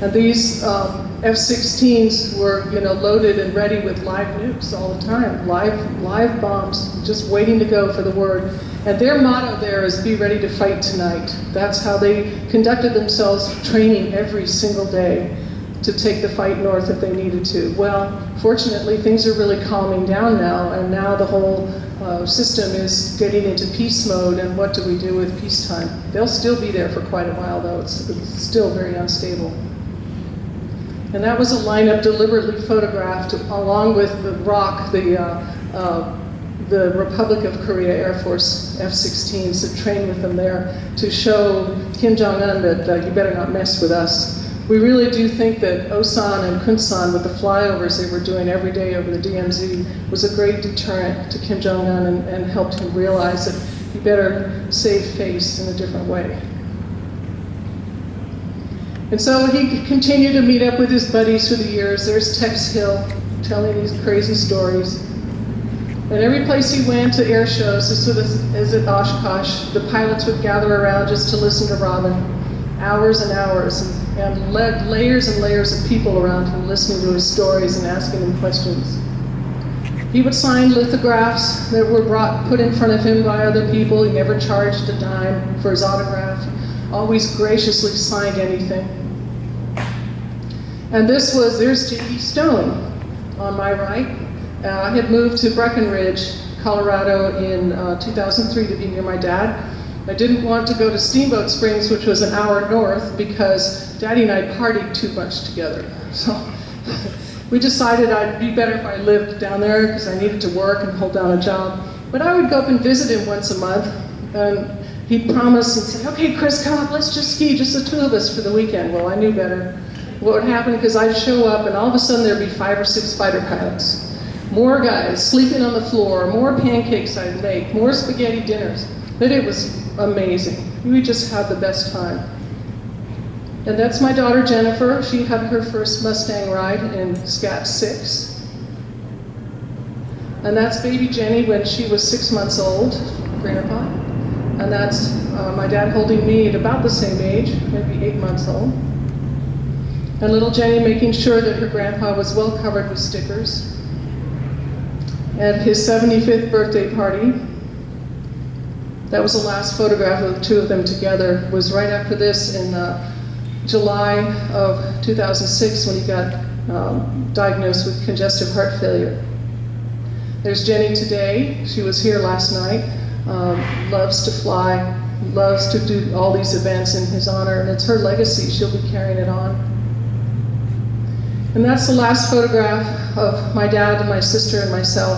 And these F-16s were, loaded and ready with live nukes all the time, live bombs, just waiting to go for the word. And their motto there is, "Be ready to fight tonight." That's how they conducted themselves, training every single day to take the fight north if they needed to. Well, fortunately, things are really calming down now, and now the whole system is getting into peace mode, and what do we do with peacetime? They'll still be there for quite a while, though. It's still very unstable. And that was a lineup deliberately photographed along with the ROC, the Republic of Korea Air Force F-16s that trained with them there to show Kim Jong-un that you better not mess with us. We really do think that Osan and Kunsan, with the flyovers they were doing every day over the DMZ, was a great deterrent to Kim Jong-un and helped him realize that he better save face in a different way. And so he continued to meet up with his buddies through the years. There's Tex Hill telling these crazy stories. And every place he went to air shows, as at Oshkosh, the pilots would gather around just to listen to Robin, hours and hours, and layers and layers of people around him listening to his stories and asking him questions. He would sign lithographs that were put in front of him by other people. He never charged a dime for his autograph, always graciously signed anything. And there's J.D. Stone on my right. I had moved to Breckenridge, Colorado in 2003 to be near my dad. I didn't want to go to Steamboat Springs, which was an hour north, because Daddy and I partied too much together. So we decided I'd be better if I lived down there because I needed to work and hold down a job. But I would go up and visit him once a month, and he'd promise and say, "Okay, Chris, come up, let's just ski, just the two of us for the weekend." Well, I knew better. What would happen, because I'd show up and all of a sudden there'd be 5 or 6 fighter pilots. More guys sleeping on the floor, more pancakes I'd make, more spaghetti dinners. But it was amazing. We just had the best time. And that's my daughter Jennifer. She had her first Mustang ride in Scat 6. And that's baby Jenny when she was 6 months old, Grandpa. And that's my dad holding me at about the same age, maybe 8 months old. And little Jenny making sure that her grandpa was well covered with stickers. At his 75th birthday party, that was the last photograph of the two of them together, was right after this in July of 2006 when he got diagnosed with congestive heart failure. There's Jenny today. She was here last night. Loves to fly, loves to do all these events in his honor, and it's her legacy. She'll be carrying it on. And that's the last photograph of my dad and my sister and myself,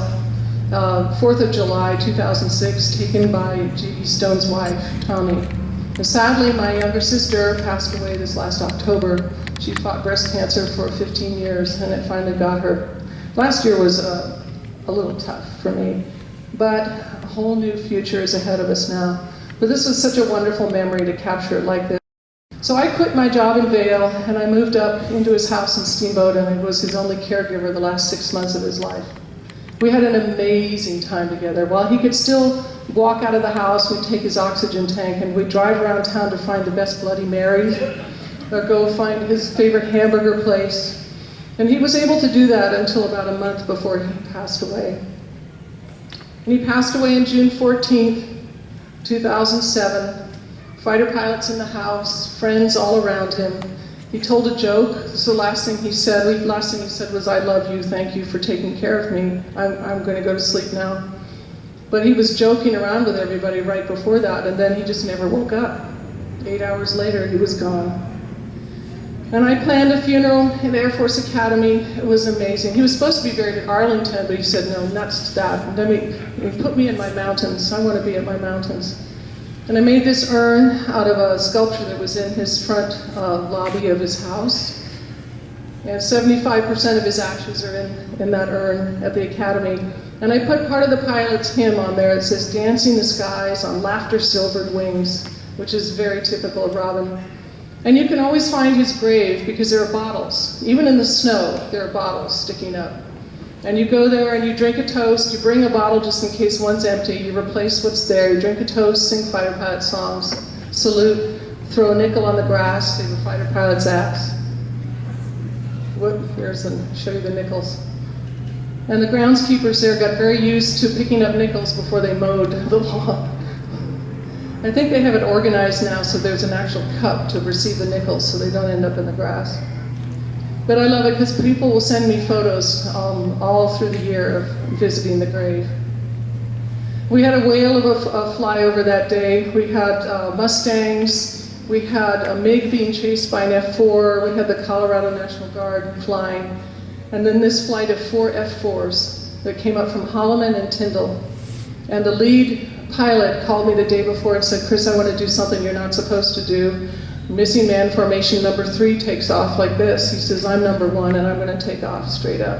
4th of July, 2006, taken by J.D. Stone's wife, Tommy. And sadly, my younger sister passed away this last October. She fought breast cancer for 15 years, and it finally got her. Last year was a little tough for me, but a whole new future is ahead of us now. But this was such a wonderful memory to capture it like this. So I quit my job in Vail, and I moved up into his house in Steamboat, and I was his only caregiver the last 6 months of his life. We had an amazing time together. While he could still walk out of the house, we'd take his oxygen tank, and we'd drive around town to find the best Bloody Mary, or go find his favorite hamburger place. And he was able to do that until about a month before he passed away. And he passed away on June 14th, 2007. fighter pilots in the house, friends all around him. He told a joke. This is the last thing he said. The last thing he said was, "I love you, thank you for taking care of me. I'm going to go to sleep now." But he was joking around with everybody right before that, and then he just never woke up. 8 hours later, he was gone. And I planned a funeral in the Air Force Academy. It was amazing. He was supposed to be buried in Arlington, but he said, "No, nuts to that. Put me in my mountains. I want to be in my mountains." And I made this urn out of a sculpture that was in his front lobby of his house. And 75% of his ashes are in that urn at the Academy. And I put part of the pilot's hymn on there. It says, "Dancing the skies on laughter-silvered wings," which is very typical of Robin. And you can always find his grave because there are bottles. Even in the snow, there are bottles sticking up. And you go there and you drink a toast, you bring a bottle just in case one's empty, you replace what's there, you drink a toast, sing fighter pilot songs, salute, throw a nickel on the grass, save a fighter pilot's axe. Show you the nickels. And the groundskeepers there got very used to picking up nickels before they mowed the lawn. I think they have it organized now so there's an actual cup to receive the nickels so they don't end up in the grass. But I love it because people will send me photos all through the year of visiting the grave. We had a whale of a flyover that day. We had Mustangs. We had a MiG being chased by an F-4. We had the Colorado National Guard flying. And then this flight of 4 F-4s that came up from Holloman and Tyndall. And the lead pilot called me the day before and said, "Chris, I want to do something you're not supposed to do. Missing man formation number 3 takes off like this." He says, "I'm number 1 and I'm going to take off straight up."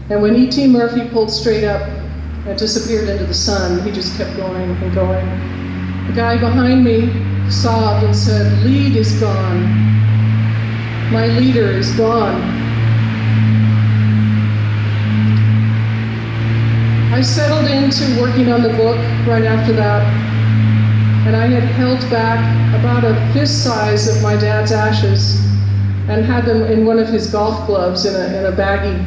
And when E.T. Murphy pulled straight up and disappeared into the sun, he just kept going and going. The guy behind me sobbed and said, "Lead is gone. My leader is gone." I settled into working on the book right after that, and I had held back about a fist size of my dad's ashes and had them in one of his golf gloves in a baggie.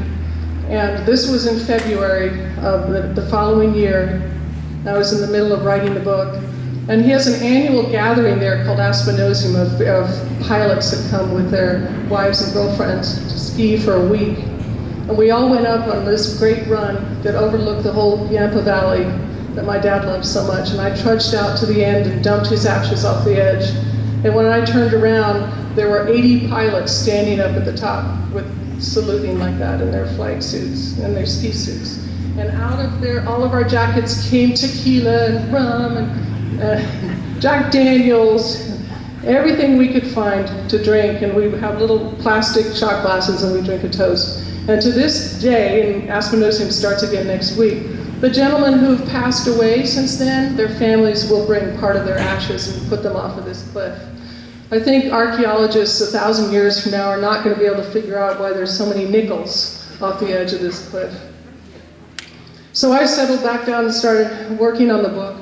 And this was in February of the following year. I was in the middle of writing the book. And he has an annual gathering there called Aspenosium of pilots that come with their wives and girlfriends to ski for a week. And we all went up on this great run that overlooked the whole Yampa Valley that my dad loved so much. And I trudged out to the end and dumped his ashes off the edge. And when I turned around, there were 80 pilots standing up at the top with saluting like that in their flight suits and their ski suits. And out of there, all of our jackets came tequila and rum and Jack Daniels, everything we could find to drink. And we would have little plastic shot glasses and we drink a toast. And to this day, and Aspenosium starts again next week, the gentlemen who've passed away since then, their families will bring part of their ashes and put them off of this cliff. I think archaeologists 1,000 years from now are not going to be able to figure out why there's so many nickels off the edge of this cliff. So I settled back down and started working on the book.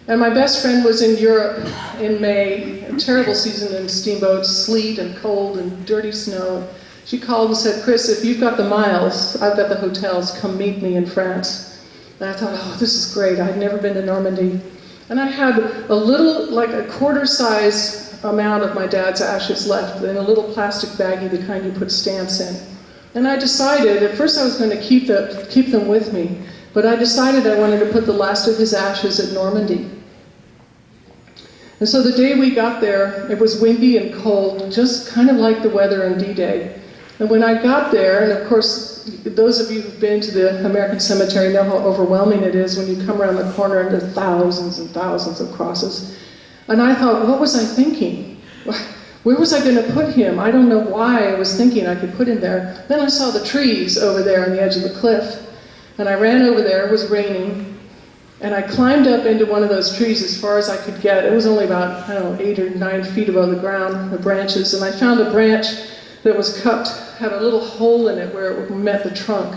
And my best friend was in Europe in May, a terrible season in steamboats, sleet and cold and dirty snow. She called and said, "Chris, if you've got the miles, I've got the hotels, come meet me in France." And I thought, oh, this is great. I'd never been to Normandy. And I had a little, like a quarter-size amount of my dad's ashes left in a little plastic baggie, the kind you put stamps in. And I decided, at first I was going to keep them with me, but I decided I wanted to put the last of his ashes at Normandy. And so the day we got there, it was windy and cold, just kind of like the weather on D-Day. And when I got there, and of course, those of you who've been to the American Cemetery know how overwhelming it is when you come around the corner and there's thousands and thousands of crosses. And I thought, what was I thinking? Where was I going to put him? I don't know why I was thinking I could put him there. Then I saw the trees over there on the edge of the cliff. And I ran over there, it was raining. And I climbed up into one of those trees as far as I could get. It was only about, 8 or 9 feet above the ground, the branches. And I found a branch that was cupped, had a little hole in it where it met the trunk.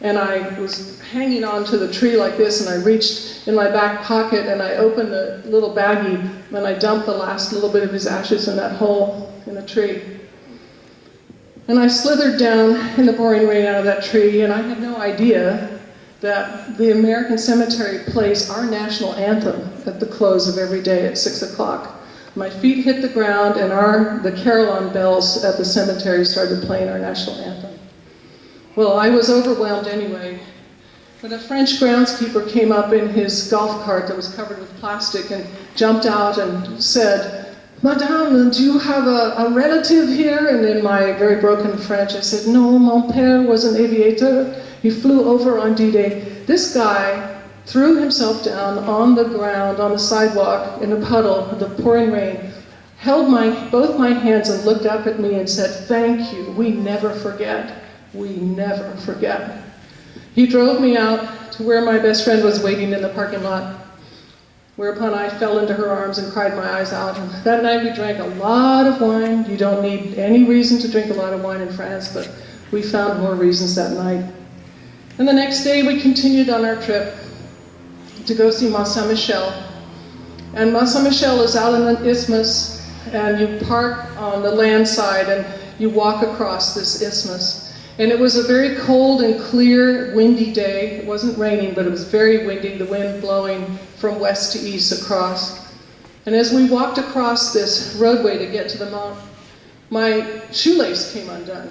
And I was hanging onto the tree like this, and I reached in my back pocket and I opened the little baggie and I dumped the last little bit of his ashes in that hole in the tree. And I slithered down in the pouring rain out of that tree, and I had no idea that the American Cemetery plays our national anthem at the close of every day at 6 o'clock. My feet hit the ground and the carillon bells at the cemetery started playing our national anthem. Well, I was overwhelmed anyway. But a French groundskeeper came up in his golf cart that was covered with plastic and jumped out and said, "Madame, do you have a relative here?" And in my very broken French, I said, "No, mon père was an aviator. He flew over on D-Day." This guy threw himself down on the ground, on the sidewalk, in a puddle of the pouring rain, held both my hands and looked up at me and said, "Thank you, we never forget, we never forget." He drove me out to where my best friend was waiting in the parking lot, whereupon I fell into her arms and cried my eyes out. And that night we drank a lot of wine. You don't need any reason to drink a lot of wine in France, but we found more reasons that night. And the next day we continued on our trip to go see Mont Saint-Michel. And Mont Saint-Michel is out in the isthmus, and you park on the land side and you walk across this isthmus. And it was a very cold and clear, windy day. It wasn't raining, but it was very windy, the wind blowing from west to east across. And as we walked across this roadway to get to the mount, my shoelace came undone.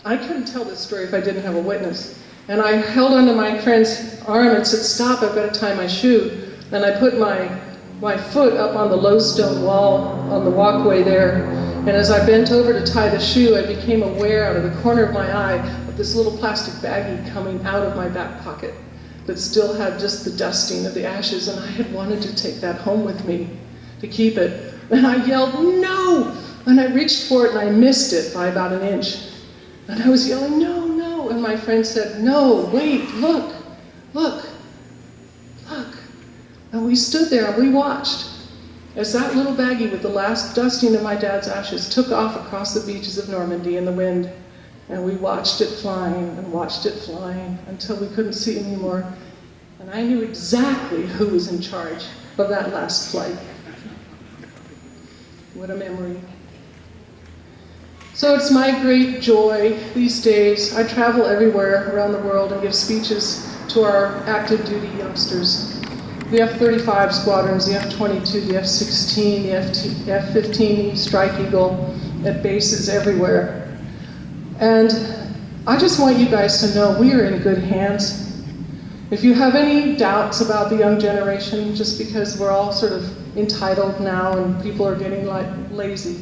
I couldn't tell this story if I didn't have a witness. And I held onto my friend's arm and said, "Stop, I've got to tie my shoe." And I put my foot up on the low stone wall on the walkway there. And as I bent over to tie the shoe, I became aware out of the corner of my eye of this little plastic baggie coming out of my back pocket that still had just the dusting of the ashes. And I had wanted to take that home with me to keep it. And I yelled, "No!" And I reached for it and I missed it by about an inch. And I was yelling, "No, no." And my friend said, "No, wait, look, look, look." And we stood there and we watched as that little baggie with the last dusting of my dad's ashes took off across the beaches of Normandy in the wind. And we watched it flying and watched it flying until we couldn't see anymore. And I knew exactly who was in charge of that last flight. What a memory. So it's my great joy these days. I travel everywhere around the world and give speeches to our active duty youngsters. The F-35 squadrons, the F-22, the F-16, the F-15 Strike Eagle at bases everywhere. And I just want you guys to know we are in good hands. If you have any doubts about the young generation, just because we're all sort of entitled now and people are getting lazy,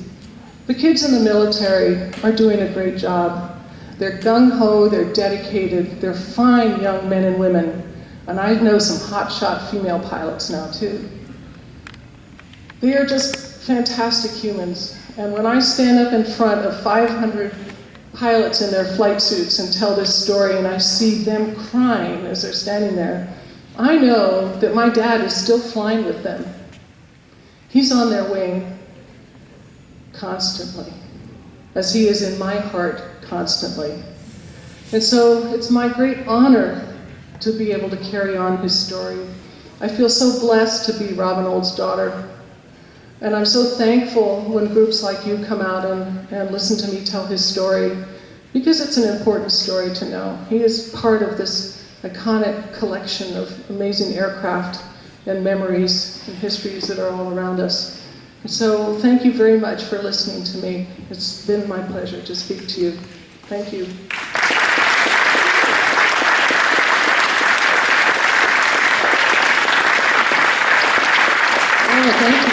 the kids in the military are doing a great job. They're gung-ho, they're dedicated, they're fine young men and women. And I know some hotshot female pilots now too. They are just fantastic humans. And when I stand up in front of 500 pilots in their flight suits and tell this story and I see them crying as they're standing there, I know that my dad is still flying with them. He's on their wing constantly, as he is in my heart constantly. And so it's my great honor to be able to carry on his story. I feel so blessed to be Robin Old's daughter. And I'm so thankful when groups like you come out and listen to me tell his story, because it's an important story to know. He is part of this iconic collection of amazing aircraft and memories and histories that are all around us. So thank you very much for listening to me. It's been my pleasure to speak to you. Thank you. Oh, thank you.